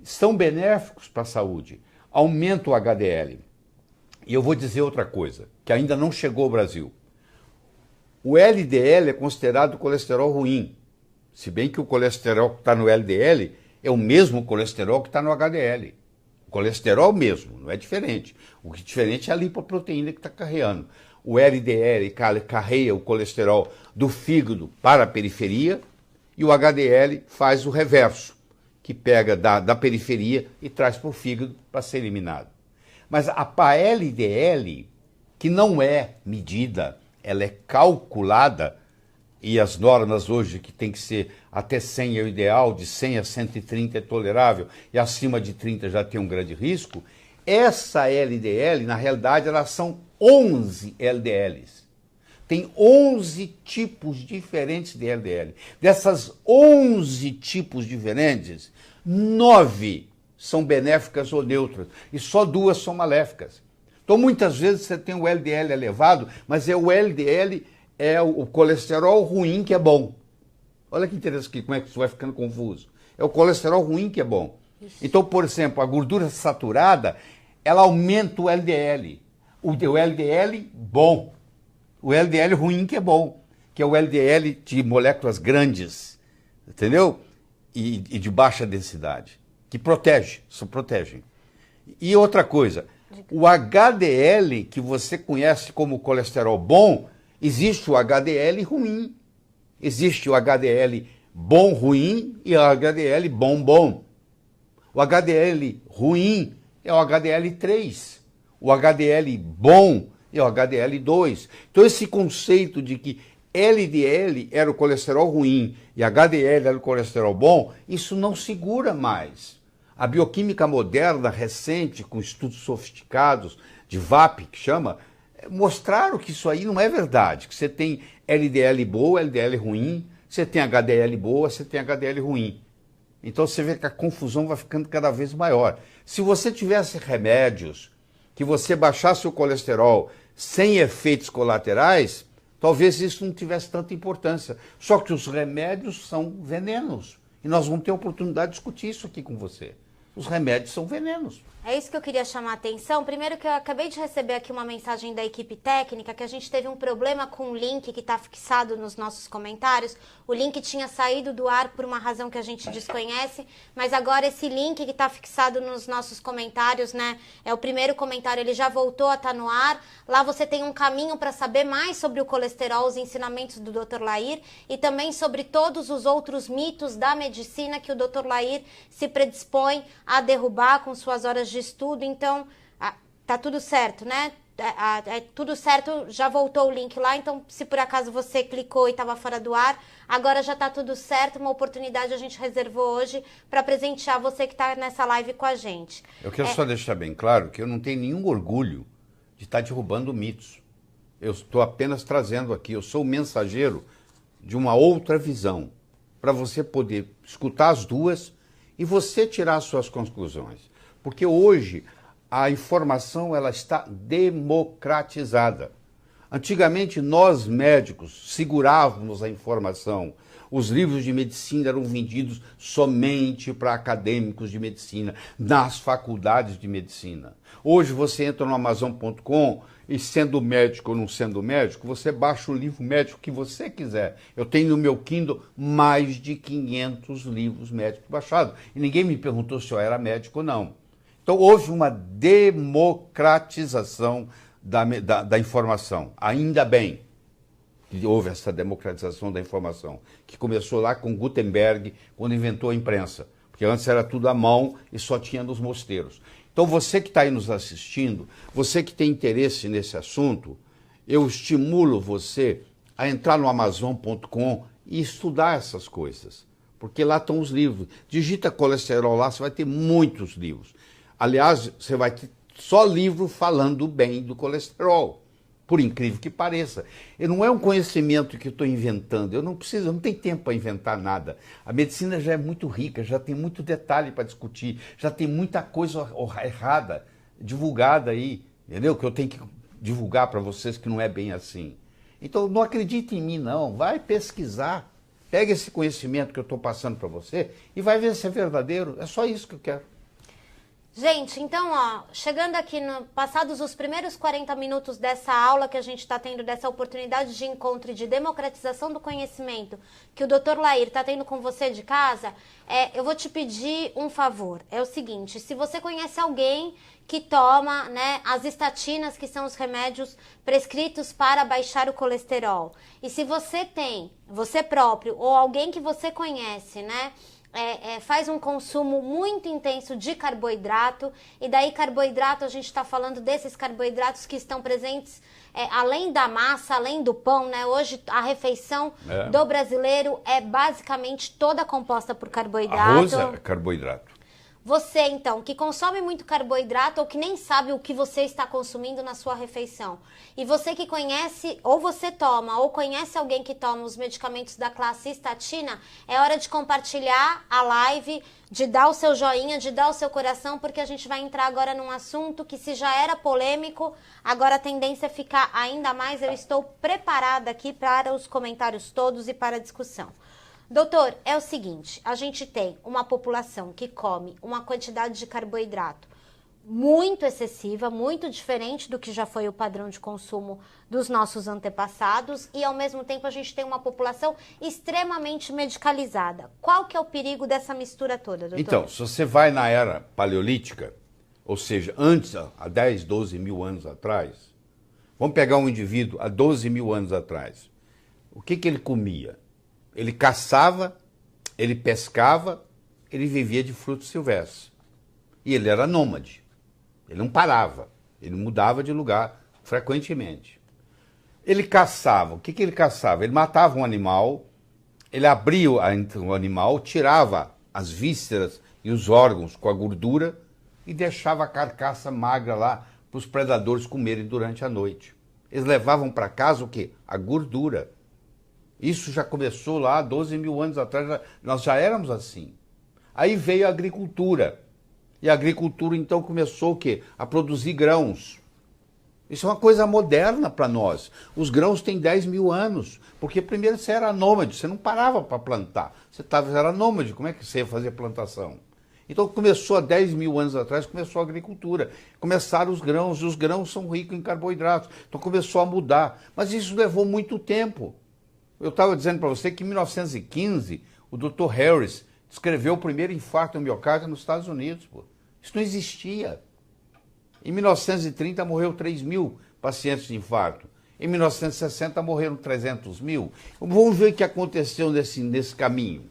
são benéficos para a saúde. Aumenta o HDL. E eu vou dizer outra coisa, que ainda não chegou ao Brasil. O LDL é considerado colesterol ruim, se bem que o colesterol que está no LDL é o mesmo colesterol que está no HDL. O colesterol mesmo, não é diferente. O que é diferente é a lipoproteína que está carreando. O LDL carrega o colesterol do fígado para a periferia e o HDL faz o reverso, que pega da periferia e traz para o fígado para ser eliminado. Mas a LDL, que não é medida, ela é calculada, e as normas hoje que tem que ser até 100 é o ideal, de 100 a 130 é tolerável, e acima de 30 já tem um grande risco, essa LDL, na realidade, elas são 11 LDLs. Tem 11 tipos diferentes de LDL. Dessas 11 tipos diferentes, 9 são benéficas ou neutras, e só 2 são maléficas. Então, muitas vezes você tem o LDL elevado, mas o LDL é o colesterol ruim que é bom. Olha que interessante, como é que isso vai ficando confuso. É o colesterol ruim que é bom. Isso. Então, por exemplo, a gordura saturada, ela aumenta o LDL. O LDL bom. O LDL ruim que é bom, que é o LDL de moléculas grandes, entendeu? E de baixa densidade. Que protegem. E outra coisa, o HDL, que você conhece como colesterol bom, Existe o HDL ruim, existe o HDL bom ruim e o HDL bom bom. O HDL ruim é o HDL3, o HDL bom é o HDL2. Então esse conceito de que LDL era o colesterol ruim e HDL era o colesterol bom, isso não segura mais. A bioquímica moderna, recente, com estudos sofisticados, de VAP, que chama, mostraram que isso aí não é verdade, que você tem LDL boa, LDL ruim, você tem HDL boa, você tem HDL ruim. Então você vê que a confusão vai ficando cada vez maior. Se você tivesse remédios que você baixasse o colesterol sem efeitos colaterais, talvez isso não tivesse tanta importância. Só que os remédios são venenos. E nós vamos ter a oportunidade de discutir isso aqui com você. Os remédios são venenos. É isso que eu queria chamar a atenção. Primeiro que eu acabei de receber aqui uma mensagem da equipe técnica que a gente teve um problema com o link que está fixado nos nossos comentários. O link tinha saído do ar por uma razão que a gente desconhece, mas agora esse link que está fixado nos nossos comentários, né, é o primeiro comentário, ele já voltou a estar no ar. Lá você tem um caminho para saber mais sobre o colesterol, os ensinamentos do Dr. Lair e também sobre todos os outros mitos da medicina que o Dr. Lair se predispõe a derrubar com suas horas de estudo. Então, tá tudo certo, né? Tudo certo, já voltou o link lá, então se por acaso você clicou e estava fora do ar, agora já tá tudo certo, uma oportunidade a gente reservou hoje para presentear você que está nessa live com a gente. Eu quero só deixar bem claro que eu não tenho nenhum orgulho de estar derrubando mitos. Eu estou apenas trazendo aqui, eu sou o mensageiro de uma outra visão, para você poder escutar as duas e você tirar as suas conclusões. Porque hoje a informação ela está democratizada. Antigamente nós médicos segurávamos a informação. Os livros de medicina eram vendidos somente para acadêmicos de medicina, nas faculdades de medicina. Hoje você entra no Amazon.com e sendo médico ou não sendo médico, você baixa o livro médico que você quiser. Eu tenho no meu Kindle mais de 500 livros médicos baixados. E ninguém me perguntou se eu era médico ou não. Então houve uma democratização da informação. Ainda bem que houve essa democratização da informação, que começou lá com Gutenberg, quando inventou a imprensa. Porque antes era tudo à mão e só tinha nos mosteiros. Então você que está aí nos assistindo, você que tem interesse nesse assunto, eu estimulo você a entrar no Amazon.com e estudar essas coisas. Porque lá estão os livros. Digita colesterol lá, você vai ter muitos livros. Aliás, você vai ter só livro falando bem do colesterol, por incrível que pareça. E não é um conhecimento que eu estou inventando, eu não tenho tempo para inventar nada. A medicina já é muito rica, já tem muito detalhe para discutir, já tem muita coisa errada divulgada aí, entendeu? Que eu tenho que divulgar para vocês que não é bem assim. Então não acredite em mim não, vai pesquisar, pega esse conhecimento que eu estou passando para você e vai ver se é verdadeiro, é só isso que eu quero. Gente, então, ó, chegando aqui, passados os primeiros 40 minutos dessa aula que a gente está tendo, dessa oportunidade de encontro e de democratização do conhecimento que o Dr. Lair está tendo com você de casa, eu vou te pedir um favor. É o seguinte, se você conhece alguém que toma, né, as estatinas, que são os remédios prescritos para baixar o colesterol, e se você tem, você próprio, ou alguém que você conhece, né, faz um consumo muito intenso de carboidrato, e daí carboidrato a gente está falando desses carboidratos que estão presentes além da massa, além do pão, né? Hoje a refeição do brasileiro é basicamente toda composta por carboidrato. Arroz é carboidrato. Você, então, que consome muito carboidrato ou que nem sabe o que você está consumindo na sua refeição. E você que conhece, ou você toma, ou conhece alguém que toma os medicamentos da classe estatina, é hora de compartilhar a live, de dar o seu joinha, de dar o seu coração, porque a gente vai entrar agora num assunto que, se já era polêmico, agora a tendência é ficar ainda mais. Eu estou preparada aqui para os comentários todos e para a discussão. Doutor, é o seguinte, a gente tem uma população que come uma quantidade de carboidrato muito excessiva, muito diferente do que já foi o padrão de consumo dos nossos antepassados, e ao mesmo tempo a gente tem uma população extremamente medicalizada. Qual que é o perigo dessa mistura toda, doutor? Então, se você vai na era paleolítica, ou seja, antes, há 10, 12 mil anos atrás, Vamos pegar um indivíduo há 12 mil anos atrás. O que ele comia? Ele caçava, ele pescava, ele vivia de frutos silvestres. E ele era nômade. Ele não parava, ele mudava de lugar frequentemente. Ele caçava. O que ele caçava? Ele matava um animal, ele abria o animal, tirava as vísceras e os órgãos com a gordura e deixava a carcaça magra lá para os predadores comerem durante a noite. Eles levavam para casa o quê? A gordura. Isso já começou lá 12 mil anos atrás, nós já éramos assim. Aí veio a agricultura. E a agricultura então começou o quê? A produzir grãos. Isso é uma coisa moderna para nós. Os grãos têm 10 mil anos, porque primeiro você era nômade, você não parava para plantar. Você era nômade, como é que você ia fazer plantação? Então começou há 10 mil anos atrás, começou a agricultura. Começaram os grãos, e os grãos são ricos em carboidratos. Então começou a mudar. Mas isso levou muito tempo. Eu estava dizendo para você que em 1915, o Dr. Harris descreveu o primeiro infarto no miocárdio nos Estados Unidos. Pô. Isso não existia. Em 1930 morreu 3 mil pacientes de infarto. Em 1960 morreram 300 mil. Vamos ver o que aconteceu nesse caminho.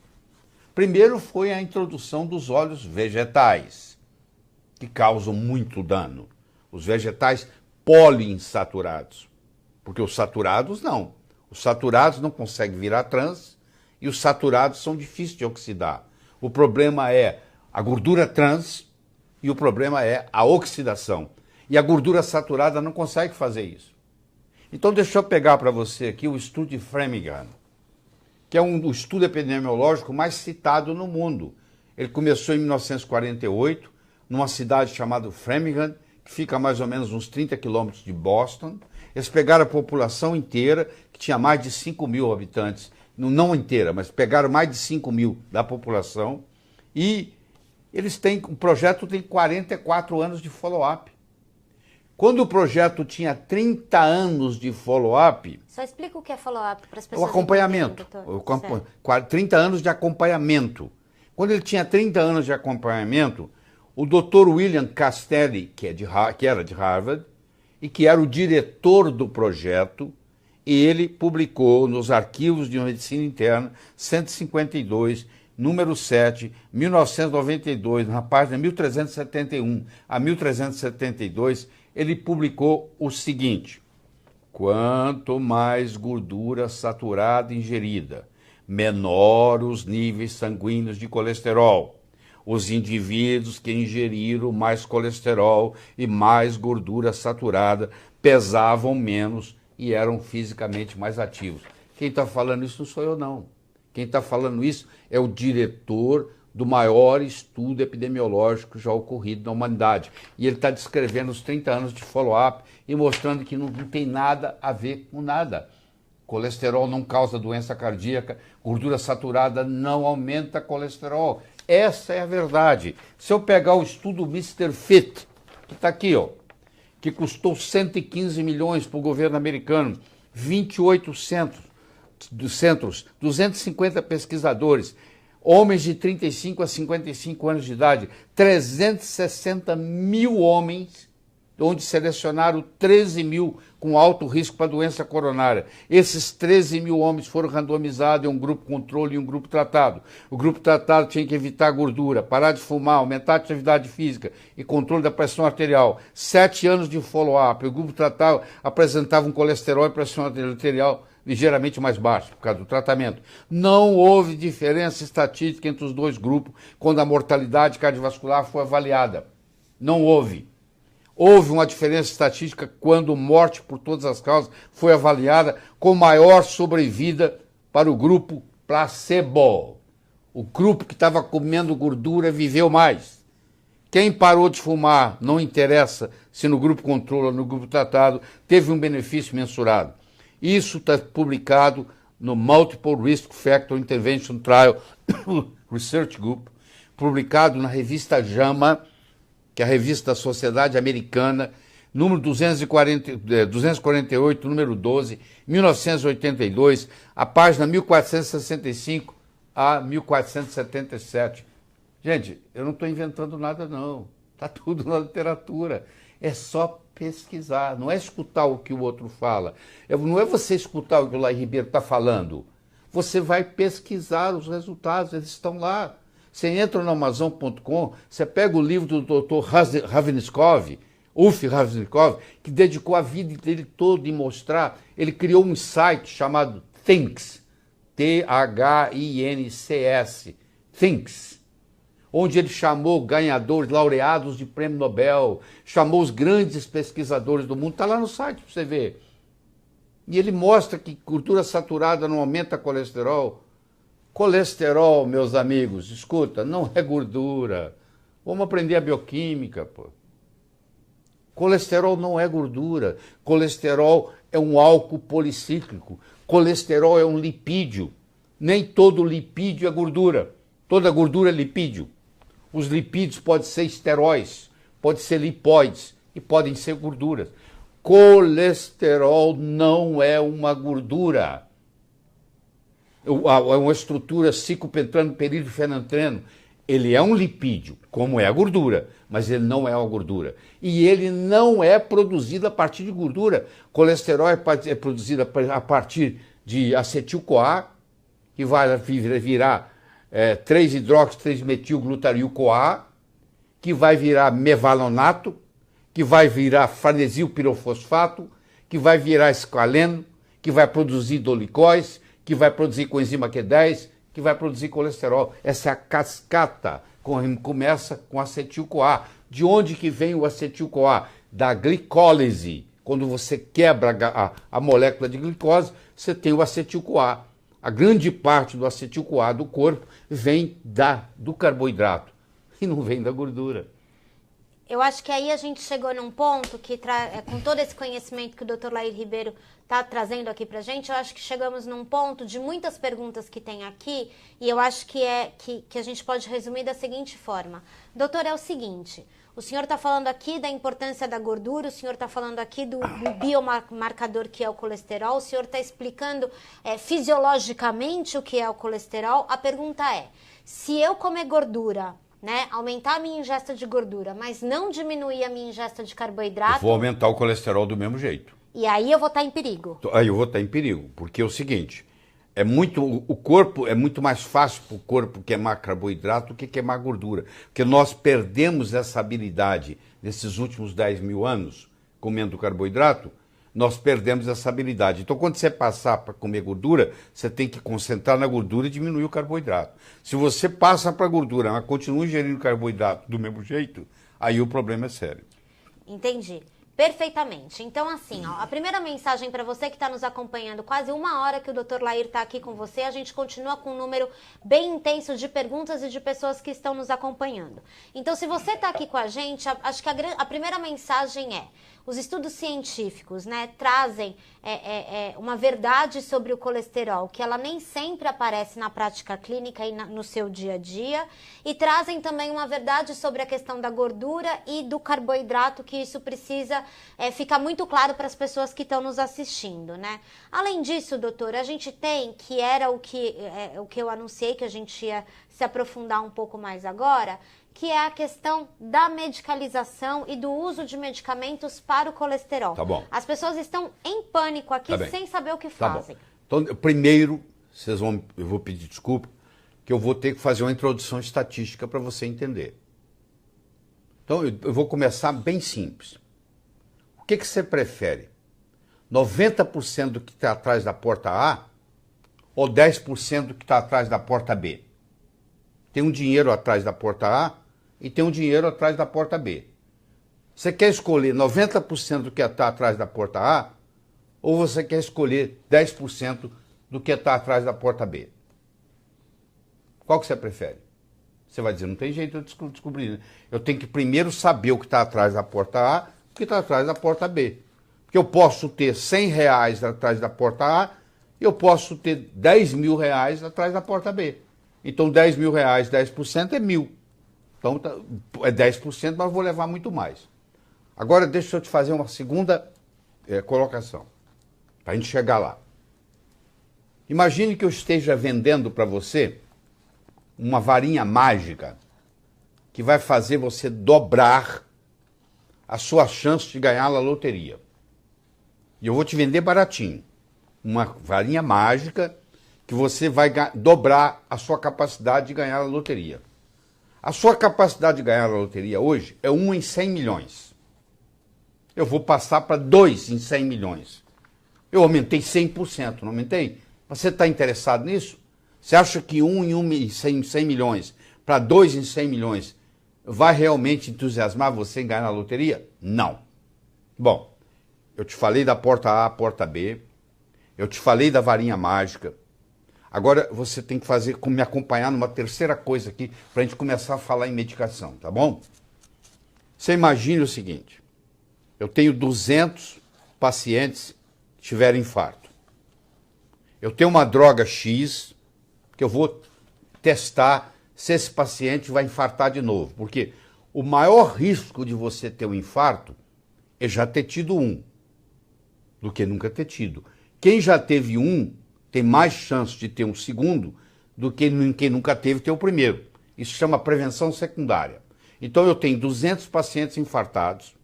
Primeiro foi a introdução dos óleos vegetais, que causam muito dano. Os vegetais poliinsaturados, porque os saturados não. Os saturados não conseguem virar trans e os saturados são difíceis de oxidar. O problema é a gordura trans e o problema é a oxidação. E a gordura saturada não consegue fazer isso. Então deixa eu pegar para você aqui o estudo de Framingham, que é um estudo epidemiológico mais citado no mundo. Ele começou em 1948, numa cidade chamada Framingham, que fica a mais ou menos uns 30 quilômetros de Boston. Eles pegaram a população inteira, que tinha mais de 5 mil habitantes, não inteira, mas pegaram mais de 5 mil da população, e o projeto tem 44 anos de follow-up. Quando o projeto tinha 30 anos de follow-up... Só explica o que é follow-up para as pessoas. O acompanhamento. 30 anos de acompanhamento. Quando ele tinha 30 anos de acompanhamento, o Dr. William Castelli, que era de Harvard, e que era o diretor do projeto, ele publicou nos Arquivos de Medicina Interna 152, número 7, 1992, na página 1371 a 1372, ele publicou o seguinte: quanto mais gordura saturada ingerida, menor os níveis sanguíneos de colesterol. Os indivíduos que ingeriram mais colesterol e mais gordura saturada pesavam menos e eram fisicamente mais ativos. Quem está falando isso não sou eu, não. Quem está falando isso é o diretor do maior estudo epidemiológico já ocorrido na humanidade. E ele está descrevendo os 30 anos de follow-up e mostrando que não tem nada a ver com nada. Colesterol não causa doença cardíaca, gordura saturada não aumenta colesterol. Essa é a verdade. Se eu pegar o estudo Mr. Fit, que está aqui, ó, que custou 115 milhões para o governo americano, 28 centros, 250 pesquisadores, homens de 35 a 55 anos de idade, 360 mil homens, onde selecionaram 13 mil com alto risco para doença coronária. Esses 13 mil homens foram randomizados em um grupo controle e um grupo tratado. O grupo tratado tinha que evitar a gordura, parar de fumar, aumentar a atividade física e controle da pressão arterial. 7 anos de follow-up. O grupo tratado apresentava um colesterol e pressão arterial ligeiramente mais baixo por causa do tratamento. Não houve diferença estatística entre os dois grupos quando a mortalidade cardiovascular foi avaliada. Não houve. Houve uma diferença estatística quando morte por todas as causas foi avaliada com maior sobrevida para o grupo placebo. O grupo que estava comendo gordura viveu mais. Quem parou de fumar, não interessa se no grupo controle ou no grupo tratado, teve um benefício mensurado. Isso está publicado no Multiple Risk Factor Intervention Trial Research Group, publicado na revista JAMA, que é a revista da Sociedade Americana, número 248, número 12, 1982, a página 1465 a 1477. Gente, eu não estou inventando nada, não. Está tudo na literatura. É só pesquisar, não é escutar o que o outro fala. Não é você escutar o que o Lair Ribeiro está falando. Você vai pesquisar os resultados, eles estão lá. Você entra no Amazon.com, você pega o livro do Dr. Ravenscoe, Ulf Ravenscoe, que dedicou a vida dele toda em mostrar. Ele criou um site chamado Thinks, T-H-I-N-C-S, Thinks, onde ele chamou ganhadores, laureados de prêmio Nobel, chamou os grandes pesquisadores do mundo. Está lá no site para você ver. E ele mostra que gordura saturada não aumenta colesterol. Colesterol, meus amigos, escuta, não é gordura. Vamos aprender a bioquímica, pô. Colesterol não é gordura. Colesterol é um álcool policíclico. Colesterol é um lipídio. Nem todo lipídio é gordura. Toda gordura é lipídio. Os lipídios podem ser esteróis, podem ser lipóides e podem ser gorduras. Colesterol não é uma gordura. É uma estrutura cicopentrano, peridifenantreno. Ele é um lipídio, como é a gordura, mas ele não é uma gordura. E ele não é produzido a partir de gordura. Colesterol é produzido a partir de acetil-CoA, que vai virar 3-hidroxi-3-metil-glutariol-CoA, que vai virar mevalonato, que vai virar farnesil-pirofosfato, que vai virar esqualeno, que vai produzir dolicóis, que vai produzir coenzima Q10, que vai produzir colesterol. Essa é a cascata. Começa com acetil-CoA. De onde que vem o acetil-CoA? Da glicólise. Quando você quebra a molécula de glicose, você tem o acetil-CoA. A grande parte do acetil-CoA do corpo vem do carboidrato e não vem da gordura. Eu acho que aí a gente chegou num ponto que, com todo esse conhecimento que o Dr. Lair Ribeiro está trazendo aqui pra gente, eu acho que chegamos num ponto de muitas perguntas que tem aqui, e eu acho que a gente pode resumir da seguinte forma. Doutor, é o seguinte, o senhor está falando aqui da importância da gordura, o senhor está falando aqui do biomarcador que é o colesterol, o senhor está explicando fisiologicamente o que é o colesterol. A pergunta é, se eu comer gordura, né, aumentar a minha ingesta de gordura, mas não diminuir a minha ingesta de carboidrato... Eu vou aumentar o colesterol do mesmo jeito. E aí eu vou estar em perigo. Aí eu vou estar em perigo, porque é o seguinte, o corpo é muito mais fácil para o corpo queimar carboidrato do que queimar gordura, porque nós perdemos essa habilidade nesses últimos 10 mil anos, comendo carboidrato, nós perdemos essa habilidade. Então, quando você passar para comer gordura, você tem que concentrar na gordura e diminuir o carboidrato. Se você passa para a gordura, mas continua ingerindo carboidrato do mesmo jeito, aí o problema é sério. Entendi. Perfeitamente. Então, assim, ó, a primeira mensagem para você que está nos acompanhando, quase uma hora que o Dr. Lair está aqui com você, a gente continua com um número bem intenso de perguntas e de pessoas que estão nos acompanhando. Então, se você está aqui com a gente, acho que a primeira mensagem é: os estudos científicos, né, trazem uma verdade sobre o colesterol, que ela nem sempre aparece na prática clínica e no seu dia a dia, e trazem também uma verdade sobre a questão da gordura e do carboidrato, que isso precisa ficar muito claro para as pessoas que estão nos assistindo, né? Além disso, doutor, a gente tem, que era o que eu anunciei que a gente ia se aprofundar um pouco mais agora, que é a questão da medicalização e do uso de medicamentos para o colesterol. Tá bom. As pessoas estão em pânico aqui, sem saber o que fazem. Então, primeiro, eu vou pedir desculpa, que eu vou ter que fazer uma introdução estatística para você entender. Então, eu vou começar bem simples. O que você prefere? 90% do que está atrás da porta A ou 10% do que está atrás da porta B? Tem um dinheiro atrás da porta A e tem um dinheiro atrás da porta B. Você quer escolher 90% do que está atrás da porta A ou você quer escolher 10% do que está atrás da porta B? Qual que você prefere? Você vai dizer, não tem jeito de eu descobrir. Né? Eu tenho que primeiro saber o que está atrás da porta A e o que está atrás da porta B. Porque eu posso ter R$100 atrás da porta A e eu posso ter R$10.000 atrás da porta B. Então, R$10.000, 10% é 1.000. Então, é 10%, mas eu vou levar muito mais. Agora, deixa eu te fazer uma segunda colocação, para a gente chegar lá. Imagine que eu esteja vendendo para você uma varinha mágica que vai fazer você dobrar a sua chance de ganhar na loteria. E eu vou te vender baratinho. Uma varinha mágica que você vai dobrar a sua capacidade de ganhar na loteria. A sua capacidade de ganhar na loteria hoje é 1 em 100 milhões. Eu vou passar para 2 em 100 milhões. Eu aumentei 100%, não aumentei? Você está interessado nisso? Você acha que 1 em 100 milhões para 2 em 100 milhões vai realmente entusiasmar você em ganhar na loteria? Não. Bom, eu te falei da porta A, porta B, eu te falei da varinha mágica. Agora você tem que me acompanhar numa terceira coisa aqui para a gente começar a falar em medicação, tá bom? Você imagine o seguinte, eu tenho 200 pacientes que tiveram infarto. Eu tenho uma droga X que eu vou testar se esse paciente vai infartar de novo. Porque o maior risco de você ter um infarto é já ter tido um, do que nunca ter tido. Quem já teve um tem mais chance de ter um segundo do que quem nunca teve ter o primeiro. Isso chama prevenção secundária. Então eu tenho 200 pacientes infartados,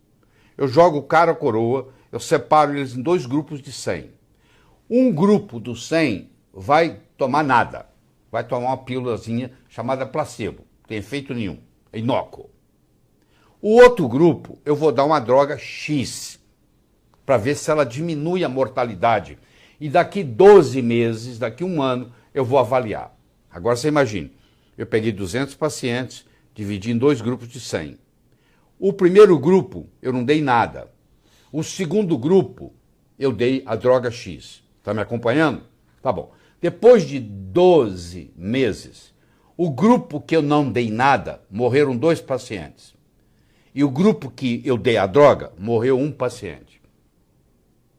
eu jogo cara a coroa, eu separo eles em 2 grupos de 100. Um grupo dos 100 vai tomar nada, vai tomar uma pílulazinha chamada placebo, não tem efeito nenhum, é inócuo. O outro grupo eu vou dar uma droga X, para ver se ela diminui a mortalidade. E daqui 12 meses, daqui 1 ano, eu vou avaliar. Agora você imagine, eu peguei 200 pacientes, dividi em 2 grupos de 100. O primeiro grupo, eu não dei nada. O segundo grupo, eu dei a droga X. Está me acompanhando? Tá bom. Depois de 12 meses, o grupo que eu não dei nada, morreram 2 pacientes. E o grupo que eu dei a droga, morreu 1 paciente.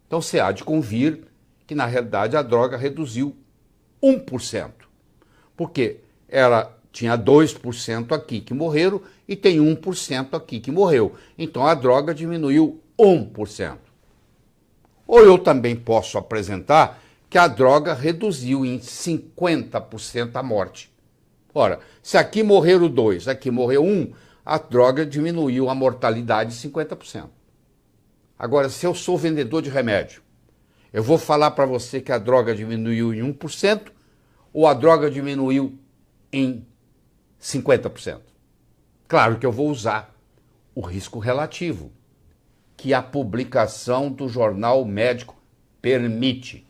Então você há de convir que, na realidade, a droga reduziu 1%. Porque ela tinha 2% aqui que morreram e tem 1% aqui que morreu. Então a droga diminuiu 1%. Ou eu também posso apresentar que a droga reduziu em 50% a morte. Ora, se aqui morreram 2, aqui morreu 1, a droga diminuiu a mortalidade em 50%. Agora, se eu sou vendedor de remédio, eu vou falar para você que a droga diminuiu em 1% ou a droga diminuiu em 50%. Claro que eu vou usar o risco relativo, que a publicação do jornal médico permite.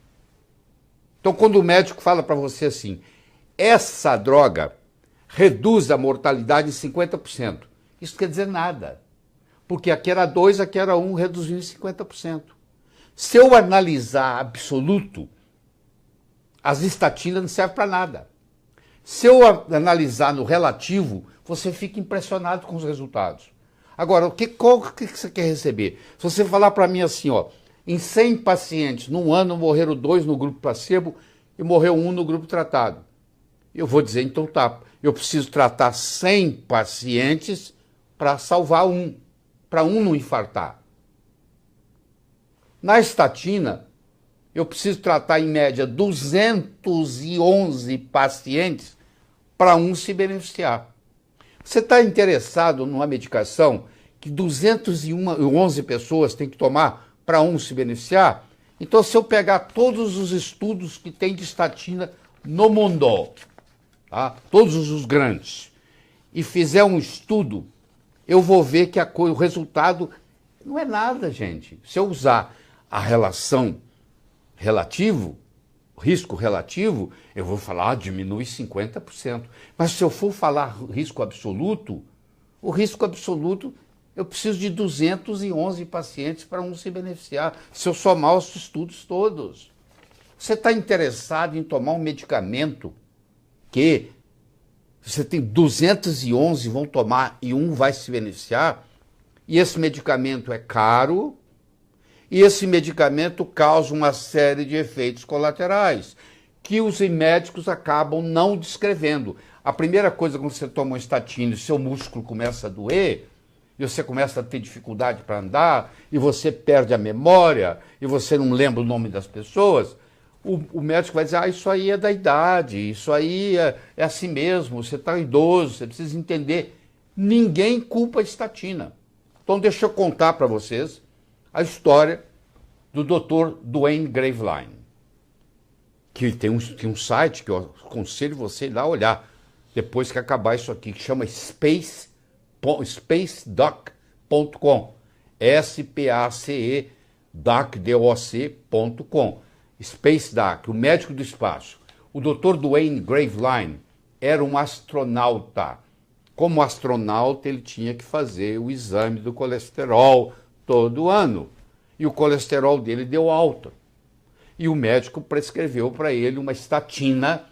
Então, quando o médico fala para você assim, essa droga reduz a mortalidade em 50%, isso quer dizer nada. Porque aqui era 2, aqui era 1, reduziu em 50%. Se eu analisar absoluto, as estatinas não servem para nada. Se eu analisar no relativo, você fica impressionado com os resultados. Agora, qual que você quer receber? Se você falar para mim assim, ó, em 100 pacientes, num ano morreram 2 no grupo placebo e morreu 1 no grupo tratado. Eu vou dizer, então tá, eu preciso tratar 100 pacientes para salvar 1, para 1 não infartar. Na estatina, eu preciso tratar em média 211 pacientes para 1 se beneficiar. Você está interessado numa medicação que 211 pessoas têm que tomar para 1 se beneficiar? Então, se eu pegar todos os estudos que tem de estatina no mundo, tá? Todos os grandes, e fizer um estudo, eu vou ver que o resultado não é nada, gente. Se eu usar a relação risco relativo, eu vou falar, diminui 50%. Mas se eu for falar risco absoluto, o risco absoluto, eu preciso de 211 pacientes para 1 se beneficiar, se eu somar os estudos todos. Você está interessado em tomar um medicamento que você tem 211 vão tomar e 1 vai se beneficiar, e esse medicamento é caro, e esse medicamento causa uma série de efeitos colaterais que os médicos acabam não descrevendo. A primeira coisa, quando você toma um estatina e seu músculo começa a doer, e você começa a ter dificuldade para andar, e você perde a memória, e você não lembra o nome das pessoas, o médico vai dizer, isso aí é da idade, isso aí é assim mesmo, você está idoso, você precisa entender. Ninguém culpa a estatina. Então deixa eu contar para vocês a história do Dr. Duane Graveline, que tem um site que eu aconselho você ir lá olhar, depois que acabar isso aqui, que chama spacedoc.com, SPACE-DOC.com, SpaceDoc, o médico do espaço. O Dr. Duane Graveline era um astronauta. Como astronauta, ele tinha que fazer o exame do colesterol todo ano. E o colesterol dele deu alta. E o médico prescreveu para ele uma estatina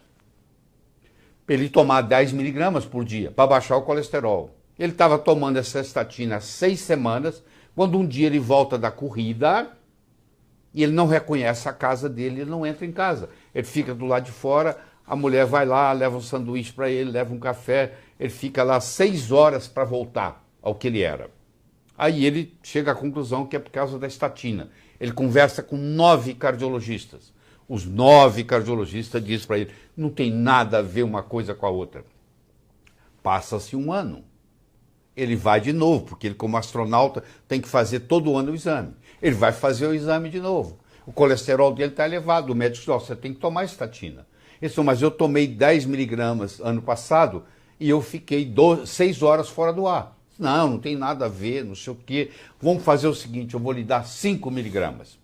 para ele tomar 10 miligramas por dia, para baixar o colesterol. Ele estava tomando essa estatina há 6 semanas, quando um dia ele volta da corrida e ele não reconhece a casa dele, ele não entra em casa. Ele fica do lado de fora, a mulher vai lá, leva um sanduíche para ele, leva um café, ele fica lá 6 horas para voltar ao que ele era. Aí ele chega à conclusão que é por causa da estatina. Ele conversa com 9 cardiologistas. Os 9 cardiologistas dizem para ele, não tem nada a ver uma coisa com a outra. Passa-se um ano. Ele vai de novo, porque ele como astronauta tem que fazer todo ano o exame. Ele vai fazer o exame de novo. O colesterol dele está elevado. O médico diz, você tem que tomar estatina. Ele disse, mas eu tomei 10 miligramas ano passado e eu fiquei 6 horas fora do ar. Não tem nada a ver, não sei o quê. Vamos fazer o seguinte, eu vou lhe dar 5 miligramas.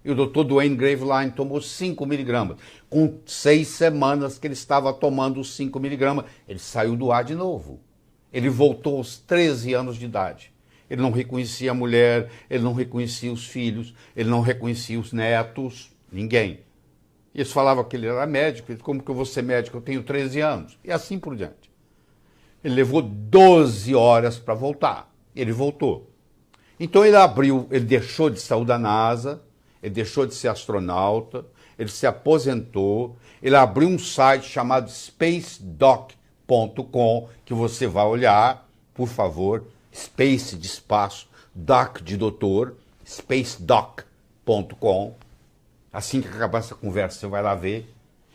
E o Dr. Duane Graveline tomou 5 miligramas. Com 6 semanas que ele estava tomando os 5 miligramas, ele saiu do ar de novo. Ele voltou aos 13 anos de idade. Ele não reconhecia a mulher, ele não reconhecia os filhos, ele não reconhecia os netos, ninguém. E eles falavam que ele era médico, como que eu vou ser médico? Eu tenho 13 anos. E assim por diante. Ele levou 12 horas para voltar. Ele voltou. Então ele deixou de sair da NASA, ele deixou de ser astronauta, ele se aposentou, ele abriu um site chamado spacedoc.com, que você vai olhar, por favor, space de espaço, doc de doutor, spacedoc.com. Assim que acabar essa conversa, você vai lá ver.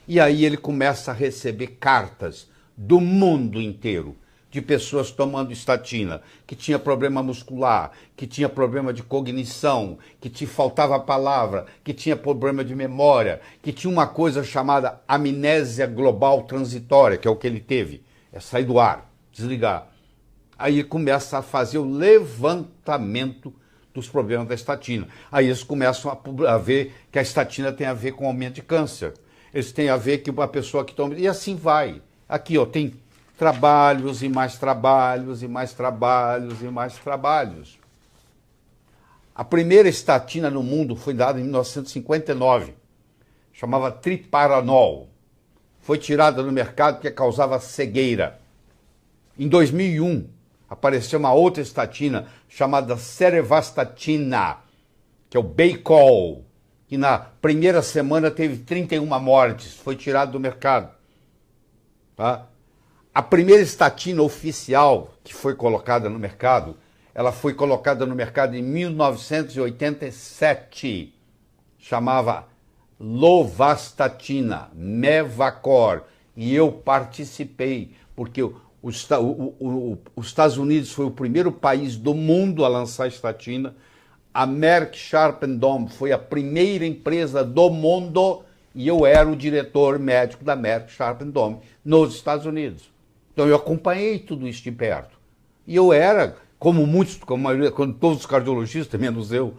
E aí ele começa a receber cartas do mundo inteiro, de pessoas tomando estatina, que tinha problema muscular, que tinha problema de cognição, que te faltava palavra, que tinha problema de memória, que tinha uma coisa chamada amnésia global transitória, que é o que ele teve, é sair do ar, desligar. Aí ele começa a fazer o levantamento dos problemas da estatina. Aí eles começam a ver que a estatina tem a ver com aumento de câncer. Eles têm a ver que uma pessoa que toma... E assim vai. Aqui, ó, tem trabalhos e mais trabalhos e mais trabalhos e mais trabalhos. A primeira estatina no mundo foi dada em 1959. Chamava Triparanol. Foi tirada do mercado porque causava cegueira. Em 2001, apareceu uma outra estatina chamada Cerevastatina, que é o Baycol, que na primeira semana teve 31 mortes, foi tirado do mercado. Tá? A primeira estatina oficial que foi colocada no mercado, ela foi colocada no mercado em 1987, chamava Lovastatina, Mevacor, e eu participei, porque os Estados Unidos foi o primeiro país do mundo a lançar estatina. A Merck Sharp and Dohme foi a primeira empresa do mundo e eu era o diretor médico da Merck Sharp and Dohme nos Estados Unidos. Então eu acompanhei tudo isso de perto. E eu era, como todos os cardiologistas, menos eu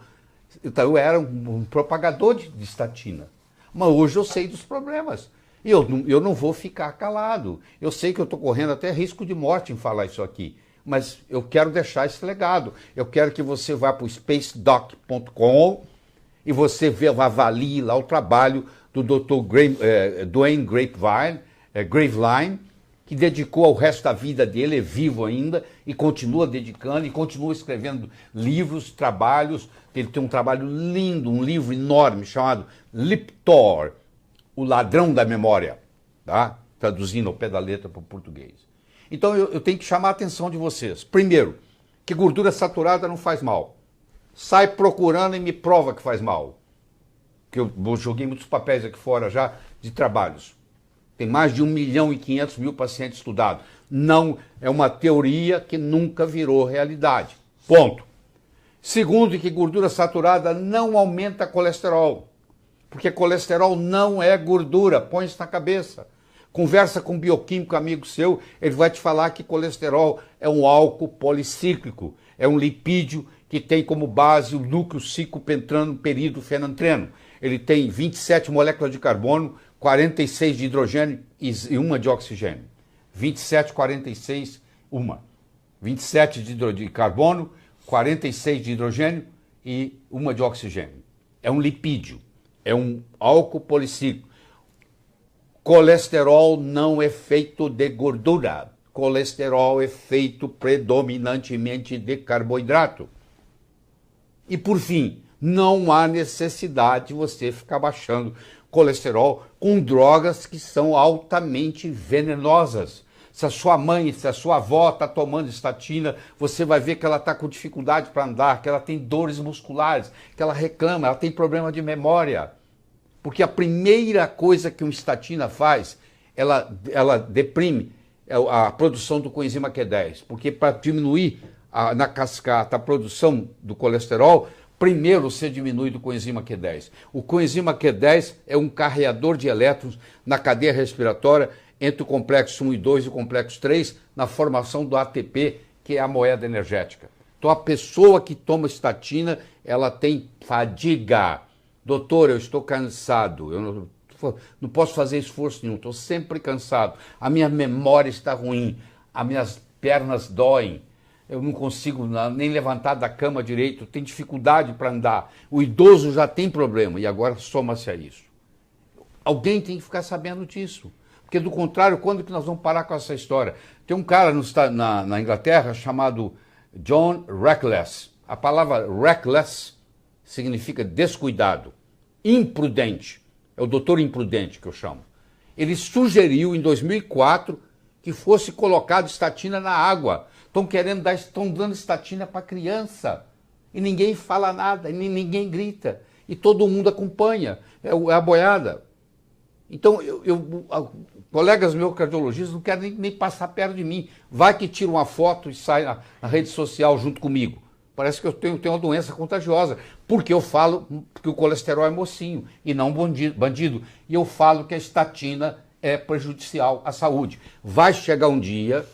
era um propagador de estatina. Mas hoje eu sei dos problemas. E eu não vou ficar calado. Eu sei que eu estou correndo até risco de morte em falar isso aqui. Mas eu quero deixar esse legado. Eu quero que você vá para o spacedoc.com e você avalie lá o trabalho do Dr. Duane Graveline, que dedicou o resto da vida dele, é vivo ainda, e continua dedicando, e continua escrevendo livros, trabalhos. Ele tem um trabalho lindo, um livro enorme chamado Liptor, o ladrão da memória, tá? Traduzindo ao pé da letra para o português. Então eu tenho que chamar a atenção de vocês. Primeiro, que gordura saturada não faz mal. Sai procurando e me prova que faz mal. Que eu joguei muitos papéis aqui fora já de trabalhos. Tem mais de 1.500.000 pacientes estudados. Não, é uma teoria que nunca virou realidade. Ponto. Segundo, que gordura saturada não aumenta colesterol, porque colesterol não é gordura, põe isso na cabeça. Conversa com um bioquímico amigo seu, ele vai te falar que colesterol é um álcool policíclico, é um lipídio que tem como base o núcleo ciclopentrano peridofenantreno. Ele tem 27 moléculas de carbono, 46 de hidrogênio e uma de oxigênio. 27, 46, uma. 27 de carbono, 46 de hidrogênio e uma de oxigênio. É um lipídio, é um álcool policíclico. Colesterol não é feito de gordura. Colesterol é feito predominantemente de carboidrato. E por fim, não há necessidade de você ficar baixando colesterol com drogas que são altamente venenosas. Se a sua mãe, se a sua avó está tomando estatina, você vai ver que ela está com dificuldade para andar, que ela tem dores musculares, que ela reclama, ela tem problema de memória. Porque a primeira coisa que uma estatina faz, ela deprime a produção do coenzima Q10. Porque para diminuir na cascata a produção do colesterol, primeiro você diminui do coenzima Q10. O coenzima Q10 é um carreador de elétrons na cadeia respiratória entre o complexo 1 e 2 e o complexo 3, na formação do ATP, que é a moeda energética. Então a pessoa que toma estatina, ela tem fadiga. Doutor, eu estou cansado, eu não posso fazer esforço nenhum, estou sempre cansado, a minha memória está ruim, as minhas pernas doem, eu não consigo nem levantar da cama direito, tenho dificuldade para andar. O idoso já tem problema e agora soma-se a isso. Alguém tem que ficar sabendo disso, porque do contrário, quando que nós vamos parar com essa história? Tem um cara na Inglaterra chamado John Reckless. A palavra reckless significa descuidado, imprudente. É o doutor imprudente que eu chamo. Ele sugeriu em 2004 que fosse colocado estatina na água. Estão dando estatina para criança. E ninguém fala nada, e ninguém grita. E todo mundo acompanha. É a boiada. Então, colegas meus cardiologistas não querem nem passar perto de mim. Vai que tira uma foto e sai na rede social junto comigo. Parece que eu tenho uma doença contagiosa. Porque eu falo que o colesterol é mocinho e não bandido. E eu falo que a estatina é prejudicial à saúde. Vai chegar um dia,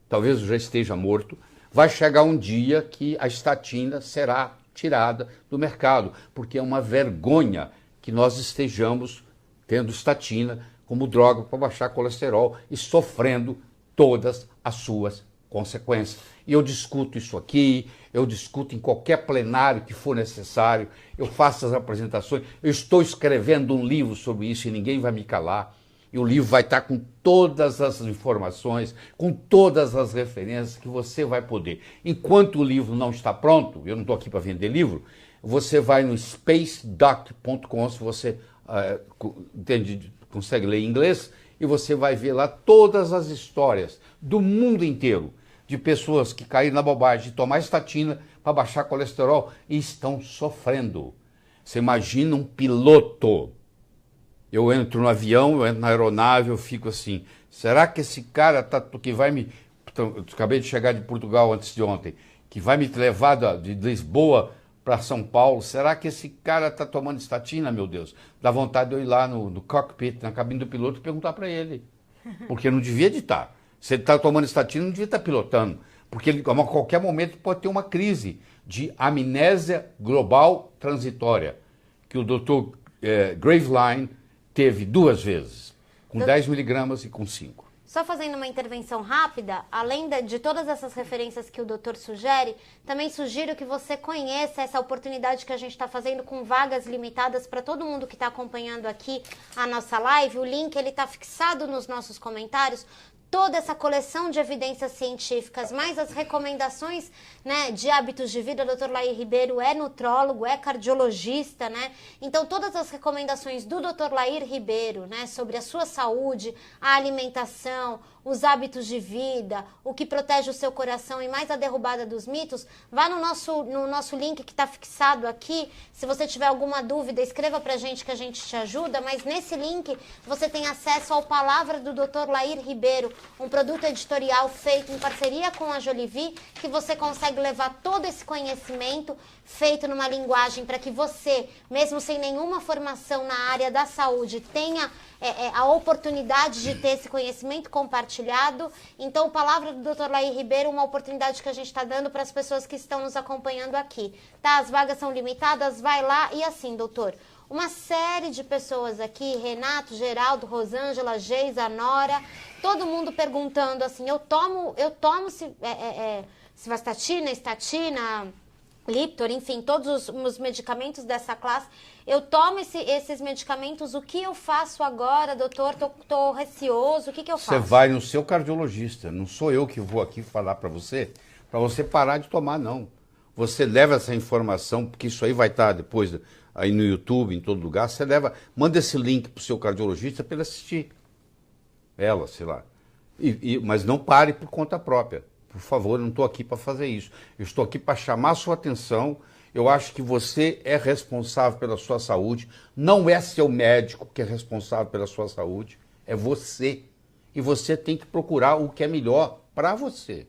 talvez eu já esteja morto, vai chegar um dia que a estatina será tirada do mercado. Porque é uma vergonha que nós estejamos tendo estatina como droga para baixar colesterol e sofrendo todas as suas consequências. E eu discuto isso aqui, eu discuto em qualquer plenário que for necessário, eu faço as apresentações, eu estou escrevendo um livro sobre isso e ninguém vai me calar. E o livro vai estar com todas as informações, com todas as referências que você vai poder. Enquanto o livro não está pronto, eu não estou aqui para vender livro, você vai no spacedoc.com, se você consegue ler em inglês, e você vai ver lá todas as histórias do mundo inteiro de pessoas que caíram na bobagem de tomar estatina para baixar colesterol e estão sofrendo. Você imagina um piloto. Eu entro no avião, eu entro na aeronave, eu fico assim, será que esse cara que vai me... Eu acabei de chegar de Portugal antes de ontem, que vai me levar de Lisboa para São Paulo, será que esse cara está tomando estatina, meu Deus? Dá vontade de eu ir lá no cockpit, na cabine do piloto e perguntar para ele. Porque não devia de estar. Se ele está tomando estatina, não devia estar pilotando. Porque ele, a qualquer momento pode ter uma crise de amnésia global transitória, que o Dr. Graveline teve 2 vezes, com 10 miligramas e com 5. Só fazendo uma intervenção rápida, além de todas essas referências que o doutor sugere, também sugiro que você conheça essa oportunidade que a gente está fazendo com vagas limitadas para todo mundo que está acompanhando aqui a nossa live. O link está fixado nos nossos comentários. Toda essa coleção de evidências científicas, mais as recomendações, né, de hábitos de vida. O Dr. Lair Ribeiro é nutrólogo, é cardiologista, né? Então, todas as recomendações do Dr. Lair Ribeiro, né, sobre a sua saúde, a alimentação, os hábitos de vida, o que protege o seu coração e mais a derrubada dos mitos, vá no nosso link que está fixado aqui. Se você tiver alguma dúvida, escreva pra gente que a gente te ajuda, mas nesse link você tem acesso ao Palavra do Dr. Lair Ribeiro, um produto editorial feito em parceria com a Jolivie, que você consegue levar todo esse conhecimento feito numa linguagem para que você, mesmo sem nenhuma formação na área da saúde, tenha a oportunidade de ter esse conhecimento compartilhado. Então, o Palavra do Dr. Lair Ribeiro, uma oportunidade que a gente está dando para as pessoas que estão nos acompanhando aqui. Tá? As vagas são limitadas, vai lá. E assim, doutor, uma série de pessoas aqui, Renato, Geraldo, Rosângela, Geisa, Nora, todo mundo perguntando assim, eu tomo Simvastatina, estatina, Liptor, enfim, todos os medicamentos dessa classe. Eu tomo esses medicamentos, o que eu faço agora, doutor? Tô receoso, o que eu faço? Você vai no seu cardiologista, não sou eu que vou aqui falar para você parar de tomar, não. Você leva essa informação, porque isso aí vai estar depois aí no YouTube, em todo lugar, você manda esse link para o seu cardiologista para ele assistir. Ela, sei lá. Mas não pare por conta própria. Por favor, eu não estou aqui para fazer isso. Eu estou aqui para chamar a sua atenção. Eu acho que você é responsável pela sua saúde. Não é seu médico que é responsável pela sua saúde. É você. E você tem que procurar o que é melhor para você.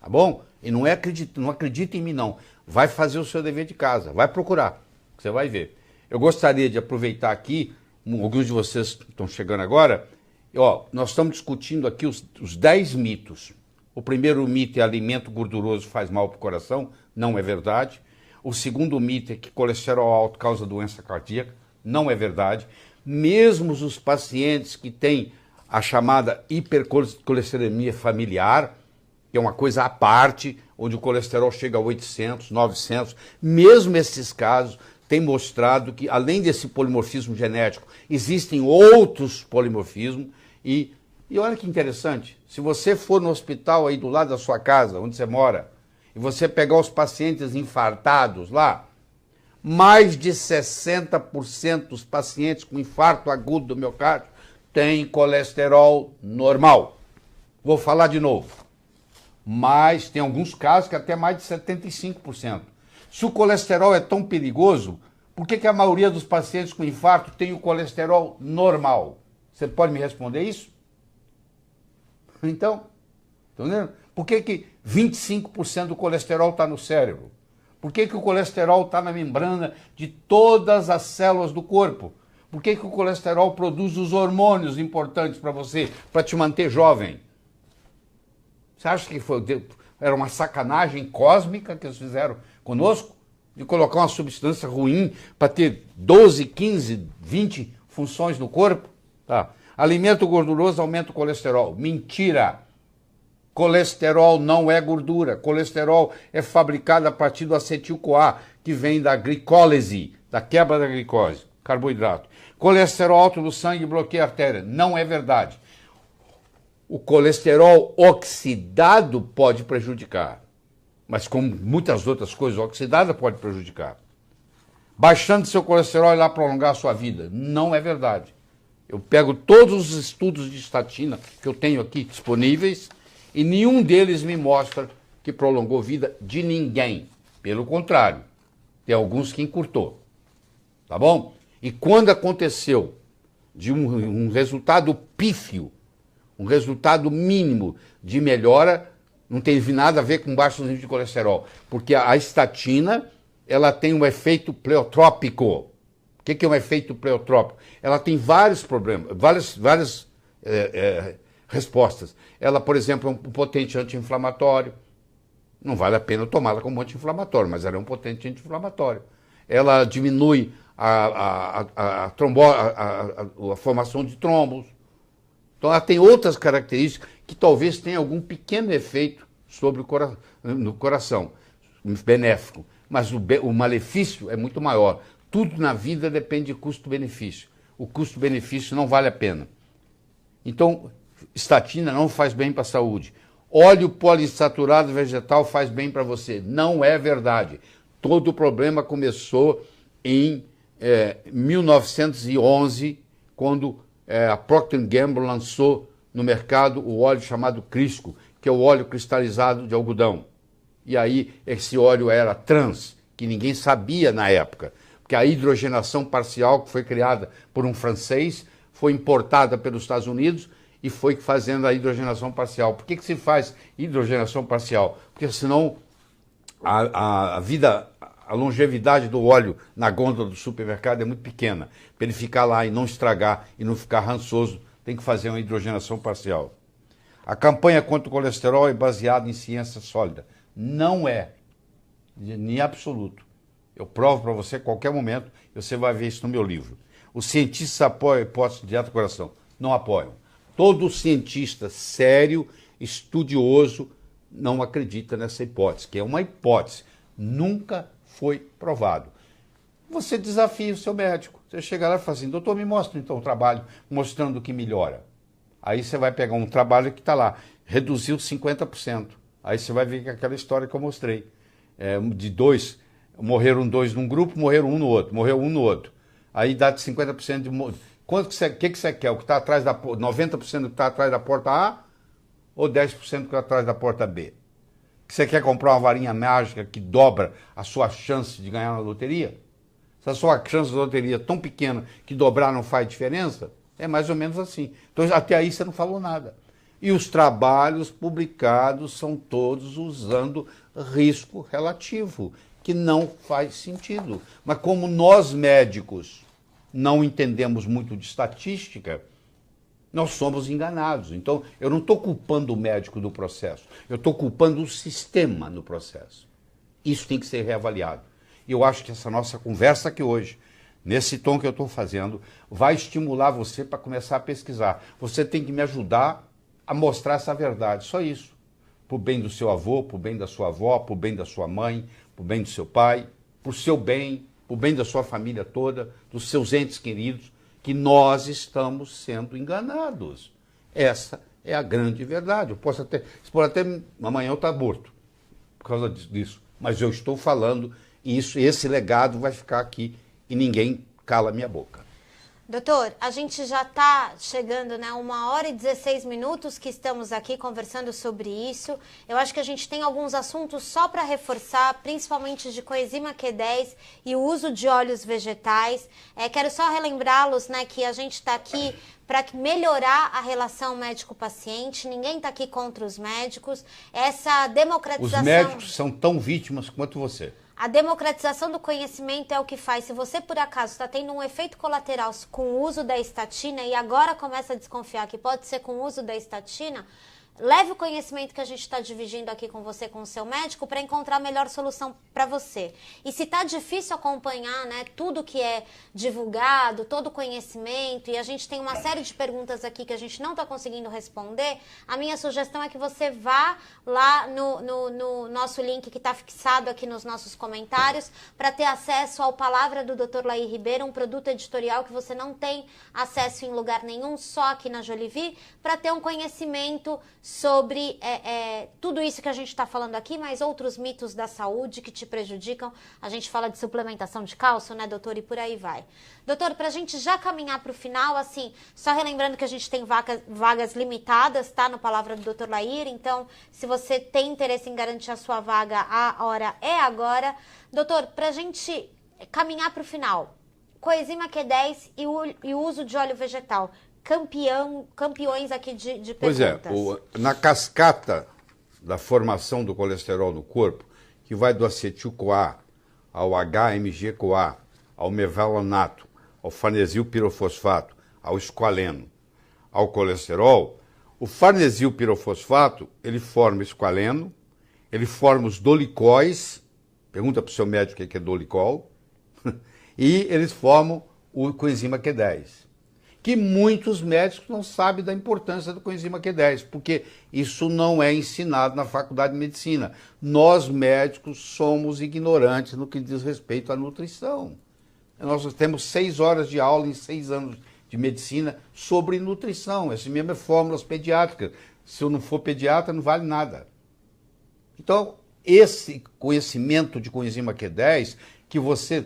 Tá bom? E não acredita em mim, não. Vai fazer o seu dever de casa. Vai procurar. Você vai ver. Eu gostaria de aproveitar aqui, alguns de vocês que estão chegando agora, nós estamos discutindo aqui os 10 mitos. O primeiro mito é alimento gorduroso faz mal para o coração. Não é verdade. O segundo mito é que colesterol alto causa doença cardíaca. Não é verdade. Mesmo os pacientes que têm a chamada hipercolesterolemia familiar, que é uma coisa à parte, onde o colesterol chega a 800, 900, mesmo esses casos têm mostrado que, além desse polimorfismo genético, existem outros polimorfismos. E olha que interessante, se você for no hospital aí do lado da sua casa, onde você mora, e você pegar os pacientes infartados lá, mais de 60% dos pacientes com infarto agudo do miocárdio têm colesterol normal. Vou falar de novo. Mas tem alguns casos que até mais de 75%. Se o colesterol é tão perigoso, por que a maioria dos pacientes com infarto tem o colesterol normal? Você pode me responder isso? Então, tá vendo? Por que 25% do colesterol está no cérebro? Por que o colesterol está na membrana de todas as células do corpo? Por que o colesterol produz os hormônios importantes para você, para te manter jovem? Você acha que era uma sacanagem cósmica que eles fizeram conosco? De colocar uma substância ruim para ter 12, 15, 20 funções no corpo? Tá. Alimento gorduroso aumenta o colesterol. Mentira! Colesterol não é gordura. Colesterol é fabricado a partir do acetil-CoA, que vem da glicólise, da quebra da glicose, carboidrato. Colesterol alto no sangue bloqueia a artéria. Não é verdade. O colesterol oxidado pode prejudicar, mas como muitas outras coisas, oxidada pode prejudicar. Baixando seu colesterol e lá prolongar a sua vida. Não é verdade. Eu pego todos os estudos de estatina que eu tenho aqui disponíveis e nenhum deles me mostra que prolongou a vida de ninguém. Pelo contrário, tem alguns que encurtou. Tá bom? E quando aconteceu de um resultado pífio, um resultado mínimo de melhora, não teve nada a ver com baixo nível de colesterol, porque a estatina, ela tem um efeito pleotrópico. O que é um efeito pleotrópico? Ela tem vários problemas, várias respostas. Ela, por exemplo, é um potente anti-inflamatório. Não vale a pena tomá-la como anti-inflamatório, mas ela é um potente anti-inflamatório. Ela diminui a formação de trombos. Então, ela tem outras características que talvez tenham algum pequeno efeito sobre no coração, benéfico. Mas o malefício é muito maior. Tudo na vida depende de custo-benefício. O custo-benefício não vale a pena. Então, estatina não faz bem para a saúde. Óleo poliinsaturado vegetal faz bem para você. Não é verdade. Todo o problema começou em 1911, quando a Procter & Gamble lançou no mercado o óleo chamado Crisco, que é o óleo cristalizado de algodão. E aí esse óleo era trans, que ninguém sabia na época, porque a hidrogenação parcial, que foi criada por um francês, foi importada pelos Estados Unidos e foi fazendo a hidrogenação parcial. Por que se faz hidrogenação parcial? Porque senão a longevidade do óleo na gôndola do supermercado é muito pequena. Para ele ficar lá e não estragar e não ficar rançoso, tem que fazer uma hidrogenação parcial. A campanha contra o colesterol é baseada em ciência sólida. Não é, nem absoluto. Eu provo para você a qualquer momento, e você vai ver isso no meu livro. Os cientistas apoiam a hipótese de dieta do coração? Não apoiam. Todo cientista sério, estudioso, não acredita nessa hipótese, que é uma hipótese. Nunca foi provado. Você desafia o seu médico. Você chega lá e fala assim, doutor, me mostra então o trabalho mostrando que melhora. Aí você vai pegar um trabalho que está lá, reduziu 50%. Aí você vai ver que aquela história que eu mostrei. De dois, morreram dois num grupo, morreram um no outro, morreu um no outro. Aí dá de 50% de... Quanto que você quer? O que está atrás da 90% do que está atrás da porta A ou 10% do que está atrás da porta B? Que você quer comprar uma varinha mágica que dobra a sua chance de ganhar na loteria? Se a sua chance de loteria é tão pequena que dobrar não faz diferença, é mais ou menos assim. Então até aí você não falou nada. E os trabalhos publicados são todos usando risco relativo, que não faz sentido. Mas como nós médicos não entendemos muito de estatística, nós somos enganados. Então, eu não estou culpando o médico do processo, eu estou culpando o sistema no processo. Isso tem que ser reavaliado. E eu acho que essa nossa conversa aqui hoje, nesse tom que eu estou fazendo, vai estimular você para começar a pesquisar. Você tem que me ajudar a mostrar essa verdade, só isso. Para o bem do seu avô, para o bem da sua avó, para o bem da sua mãe, para o bem do seu pai, para o seu bem, para o bem da sua família toda, dos seus entes queridos, que nós estamos sendo enganados. Essa é a grande verdade. Você pode até amanhã eu estar morto por causa disso, mas eu estou falando isso, esse legado vai ficar aqui e ninguém cala a minha boca. Doutor, a gente já está chegando, né, 1h16 que estamos aqui conversando sobre isso. Eu acho que a gente tem alguns assuntos só para reforçar, principalmente de coenzima Q10 e o uso de óleos vegetais. Quero só relembrá-los, né, que a gente está aqui para melhorar a relação médico-paciente. Ninguém está aqui contra os médicos. Essa democratização... Os médicos são tão vítimas quanto você. A democratização do conhecimento é o que faz. Se você, por acaso, está tendo um efeito colateral com o uso da estatina e agora começa a desconfiar que pode ser com o uso da estatina, leve o conhecimento que a gente está dividindo aqui com você, com o seu médico, para encontrar a melhor solução para você. E se está difícil acompanhar, né, tudo que é divulgado, todo o conhecimento, e a gente tem uma série de perguntas aqui que a gente não está conseguindo responder, a minha sugestão é que você vá lá no nosso link que está fixado aqui nos nossos comentários para ter acesso ao Palavra do Dr. Laí Ribeiro, um produto editorial que você não tem acesso em lugar nenhum, só aqui na Jolivie, para ter um conhecimento sobre tudo isso que a gente está falando aqui, mas outros mitos da saúde que te prejudicam. A gente fala de suplementação de cálcio, né, doutor? E por aí vai. Doutor, para a gente já caminhar para o final, assim, só relembrando que a gente tem vagas limitadas, tá? No Palavra do Dr. Laí. Então, se você tem interesse em garantir a sua vaga, a hora é agora. Doutor, para a gente caminhar para o final, coenzima Q10 e o uso de óleo vegetal. Campeões aqui de perguntas. Pois é, na cascata da formação do colesterol no corpo, que vai do acetil-CoA ao HMG-CoA, ao mevalonato, ao farnesil pirofosfato, ao esqualeno, ao colesterol, o farnesil pirofosfato, ele forma esqualeno, ele forma os dolicóis, pergunta para o seu médico o que é dolicol, e eles formam o coenzima Q10. Que muitos médicos não sabem da importância do coenzima Q10, porque isso não é ensinado na faculdade de medicina. Nós, médicos, somos ignorantes no que diz respeito à nutrição. Nós temos 6 horas de aula em 6 anos de medicina sobre nutrição. Essa mesma é fórmulas pediátricas. Se eu não for pediatra, não vale nada. Então, esse conhecimento de coenzima Q10, que você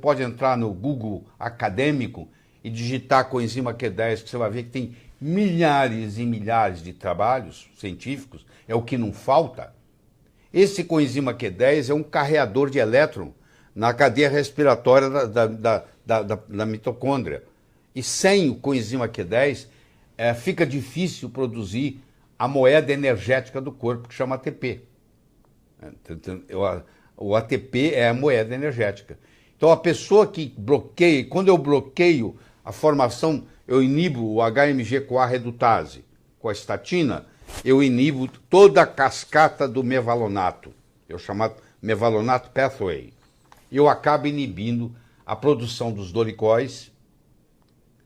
pode entrar no Google acadêmico e digitar coenzima Q10, que você vai ver que tem milhares e milhares de trabalhos científicos, é o que não falta. Esse coenzima Q10 é um carreador de elétron na cadeia respiratória da mitocôndria. E sem o coenzima Q10, fica difícil produzir a moeda energética do corpo, que chama ATP. O ATP é a moeda energética. Então, a pessoa que bloqueia, quando eu bloqueio a formação, eu inibo o HMG-CoA redutase com a estatina, eu inibo toda a cascata do mevalonato, eu chamo mevalonato pathway. Eu acabo inibindo a produção dos dolicóis,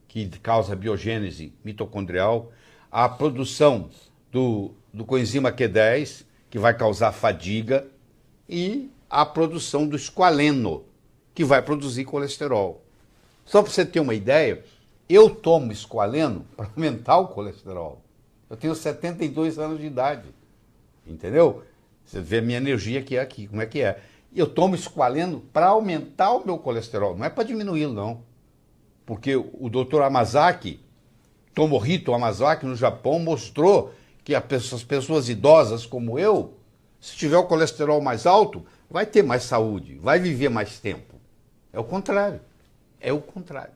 que causa biogênese mitocondrial, a produção do coenzima Q10, que vai causar fadiga, e a produção do esqualeno, que vai produzir colesterol. Só para você ter uma ideia, eu tomo esqualeno para aumentar o colesterol. Eu tenho 72 anos de idade, entendeu? Você vê a minha energia que é aqui, como é que é. Eu tomo esqualeno para aumentar o meu colesterol, não é para diminuí-lo, não. Porque o Dr. Hamasaki, Tomohito Hamasaki, no Japão, mostrou que as pessoas idosas como eu, se tiver o colesterol mais alto, vai ter mais saúde, vai viver mais tempo. É o contrário. É o contrário.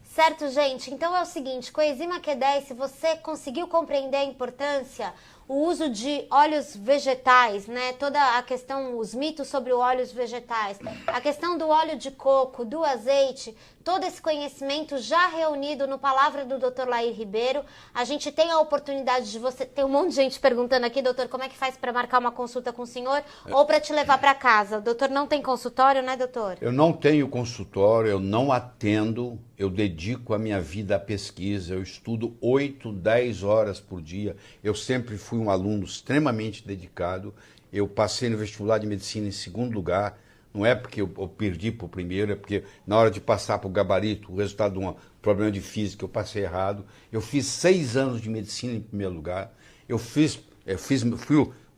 Certo, gente? Então é o seguinte, coenzima Q10, se você conseguiu compreender a importância, o uso de óleos vegetais, né? Toda a questão, os mitos sobre os óleos vegetais, a questão do óleo de coco, do azeite, todo esse conhecimento já reunido no Palavra do Dr. Lair Ribeiro. A gente tem a oportunidade de você... Tem um monte de gente perguntando aqui, doutor, como é que faz para marcar uma consulta com o senhor ou para te levar para casa? O doutor não tem consultório, né, doutor? Eu não tenho consultório, eu não atendo, eu dedico a minha vida à pesquisa, eu estudo 8, 10 horas por dia. Eu sempre fui um aluno extremamente dedicado. Eu passei no vestibular de medicina em segundo lugar. Não é porque eu perdi para o primeiro, é porque na hora de passar para o gabarito, o resultado de um problema de física, eu passei errado. Eu fiz 6 anos de medicina em primeiro lugar. Fui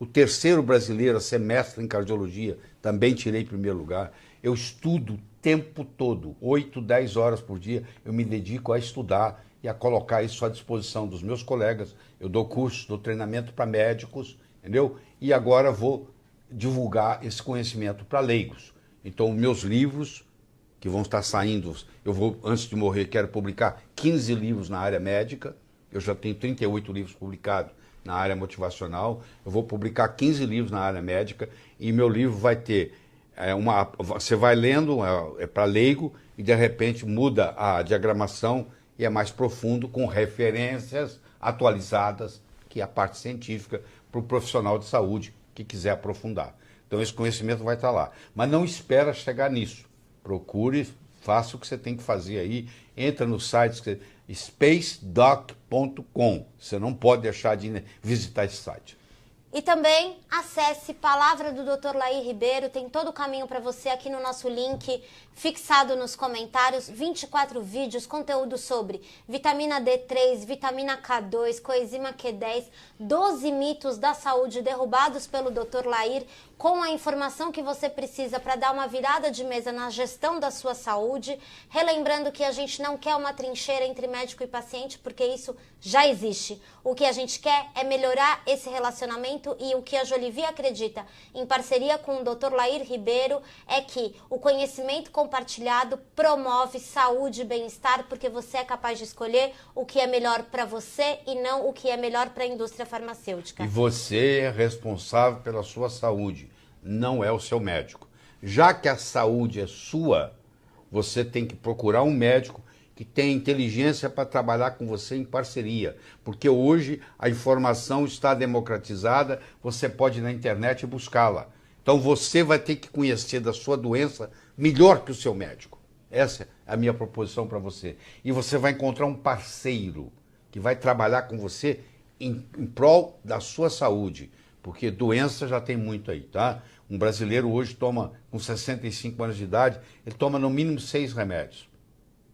o terceiro brasileiro a ser mestre em cardiologia, também tirei em primeiro lugar. Eu estudo o tempo todo, 8, 10 horas por dia, eu me dedico a estudar e a colocar isso à disposição dos meus colegas. Eu dou curso, dou treinamento para médicos, entendeu? E agora vou divulgar esse conhecimento para leigos. Então, meus livros, que vão estar saindo, eu vou, antes de morrer, quero publicar 15 livros na área médica, eu já tenho 38 livros publicados na área motivacional, eu vou publicar 15 livros na área médica, e meu livro vai ter, você vai lendo, é para leigo, e de repente muda a diagramação e é mais profundo, com referências atualizadas, que é a parte científica, para o profissional de saúde que quiser aprofundar. Então esse conhecimento vai estar lá. Mas não espera chegar nisso. Procure, faça o que você tem que fazer aí. Entra no site spacedoc.com. Você não pode deixar de visitar esse site. E também acesse Palavra do Dr. Lair Ribeiro, tem todo o caminho para você aqui no nosso link, fixado nos comentários, 24 vídeos, conteúdo sobre vitamina D3, vitamina K2, coenzima Q10, 12 mitos da saúde derrubados pelo Dr. Lair, com a informação que você precisa para dar uma virada de mesa na gestão da sua saúde, relembrando que a gente não quer uma trincheira entre médico e paciente, porque isso já existe. O que a gente quer é melhorar esse relacionamento, e o que a Jolivie acredita, em parceria com o Dr. Lair Ribeiro, é que o conhecimento compartilhado promove saúde e bem-estar, porque você é capaz de escolher o que é melhor para você e não o que é melhor para a indústria farmacêutica. E você é responsável pela sua saúde, não é o seu médico. Já que a saúde é sua, você tem que procurar um médico que tenha inteligência para trabalhar com você em parceria, porque hoje a informação está democratizada, você pode ir na internet buscá-la. Então você vai ter que conhecer da sua doença melhor que o seu médico. Essa é a minha proposição para você. E você vai encontrar um parceiro que vai trabalhar com você em prol da sua saúde, porque doença já tem muito aí, tá? Um brasileiro hoje toma, com 65 anos de idade, ele toma no mínimo 6 remédios.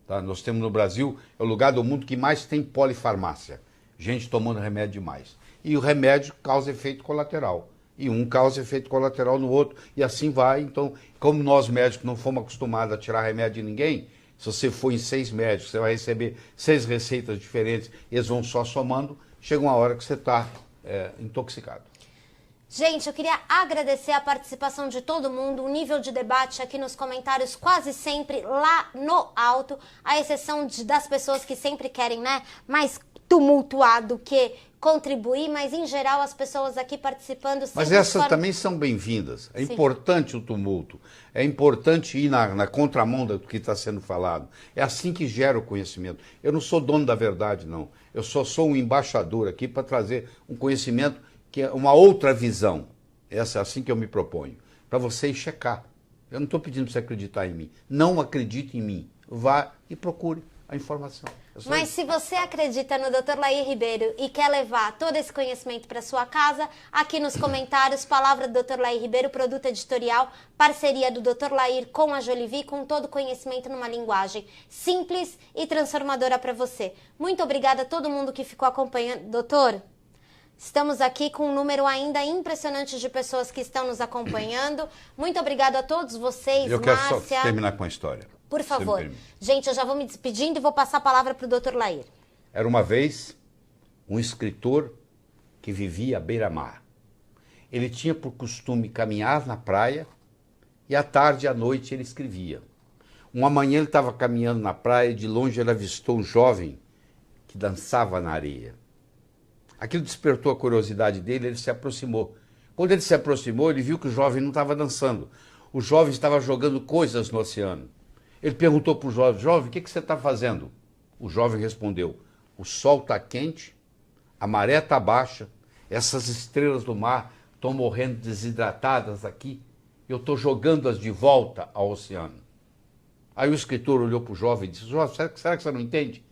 Tá? Nós temos no Brasil, é o lugar do mundo que mais tem polifarmácia. Gente tomando remédio demais. E o remédio causa efeito colateral. E um causa efeito colateral no outro. E assim vai. Então, como nós médicos não fomos acostumados a tirar remédio de ninguém, Se você for em 6 médicos, você vai receber 6 receitas diferentes, eles vão só somando, chega uma hora que você está intoxicado. Gente, eu queria agradecer a participação de todo mundo, o nível de debate aqui nos comentários quase sempre lá no alto, à exceção das pessoas que sempre querem, né, mais tumultuar do que contribuir, mas em geral as pessoas aqui participando... Mas essas também são bem-vindas. É importante o tumulto, é importante ir na contramão do que está sendo falado. É assim que gera o conhecimento. Eu não sou dono da verdade, não. Eu só sou um embaixador aqui para trazer um conhecimento que é uma outra visão. Essa é assim que eu me proponho. Para vocês checar. Eu não estou pedindo para você acreditar em mim. Não acredite em mim. Vá e procure a informação. Mas se você acredita no Dr. Lair Ribeiro e quer levar todo esse conhecimento para sua casa, aqui nos comentários, palavra do Dr. Lair Ribeiro, produto editorial, parceria do Dr. Lair com a Jolivie, com todo o conhecimento numa linguagem simples e transformadora para você. Muito obrigada a todo mundo que ficou acompanhando. Doutor, estamos aqui com um número ainda impressionante de pessoas que estão nos acompanhando. Muito obrigada a todos vocês, Eu quero só terminar com a história. Por favor. Gente, eu já vou me despedindo e vou passar a palavra para o Dr. Lair. Era uma vez um escritor que vivia à beira-mar. Ele tinha por costume caminhar na praia e à tarde e à noite ele escrevia. Uma manhã ele estava caminhando na praia e de longe ele avistou um jovem que dançava na areia. Aquilo despertou a curiosidade dele, ele se aproximou. Quando ele se aproximou, ele viu que o jovem não estava dançando. O jovem estava jogando coisas no oceano. Ele perguntou para o jovem, jovem, o que você está fazendo? O jovem respondeu, o sol está quente, a maré está baixa, essas estrelas do mar estão morrendo desidratadas aqui, eu estou jogando-as de volta ao oceano. Aí o escritor olhou para o jovem e disse, jovem, será que você não entende?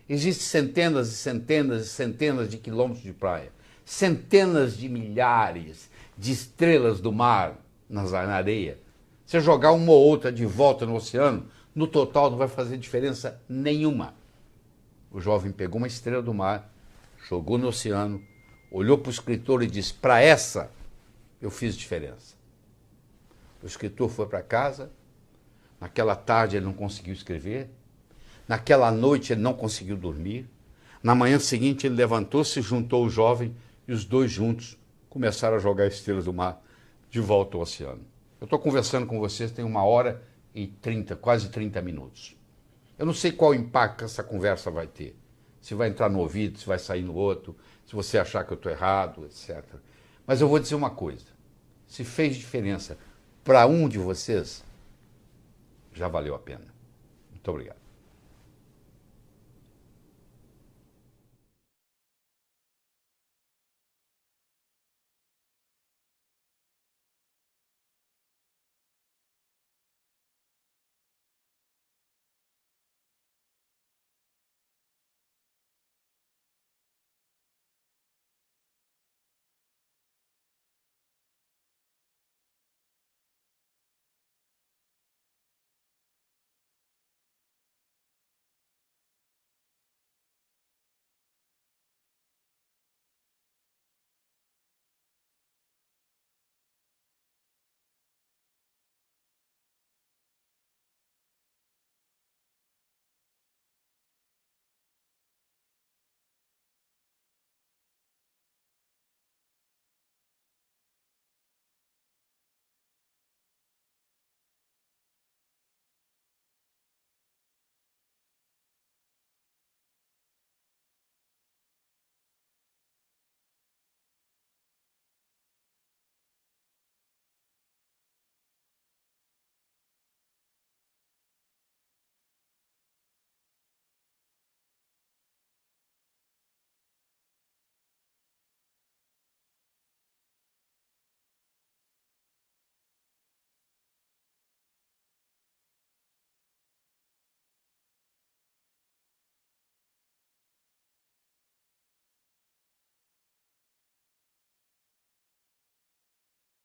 Existem centenas e centenas e centenas de quilômetros de praia, centenas de milhares de estrelas do mar na areia. Você jogar uma ou outra de volta no oceano, no total não vai fazer diferença nenhuma. O jovem pegou uma estrela do mar, jogou no oceano, olhou para o escritor e disse, para essa eu fiz diferença. O escritor foi para casa, naquela tarde ele não conseguiu escrever, naquela noite ele não conseguiu dormir, na manhã seguinte ele levantou-se, juntou o jovem e os dois juntos começaram a jogar estrelas do mar de volta ao oceano. Eu estou conversando com vocês tem 1h30, quase 30 minutos. Eu não sei qual impacto essa conversa vai ter. Se vai entrar no ouvido, se vai sair no outro, se você achar que eu estou errado, etc. Mas eu vou dizer uma coisa. Se fez diferença para um de vocês, já valeu a pena. Muito obrigado.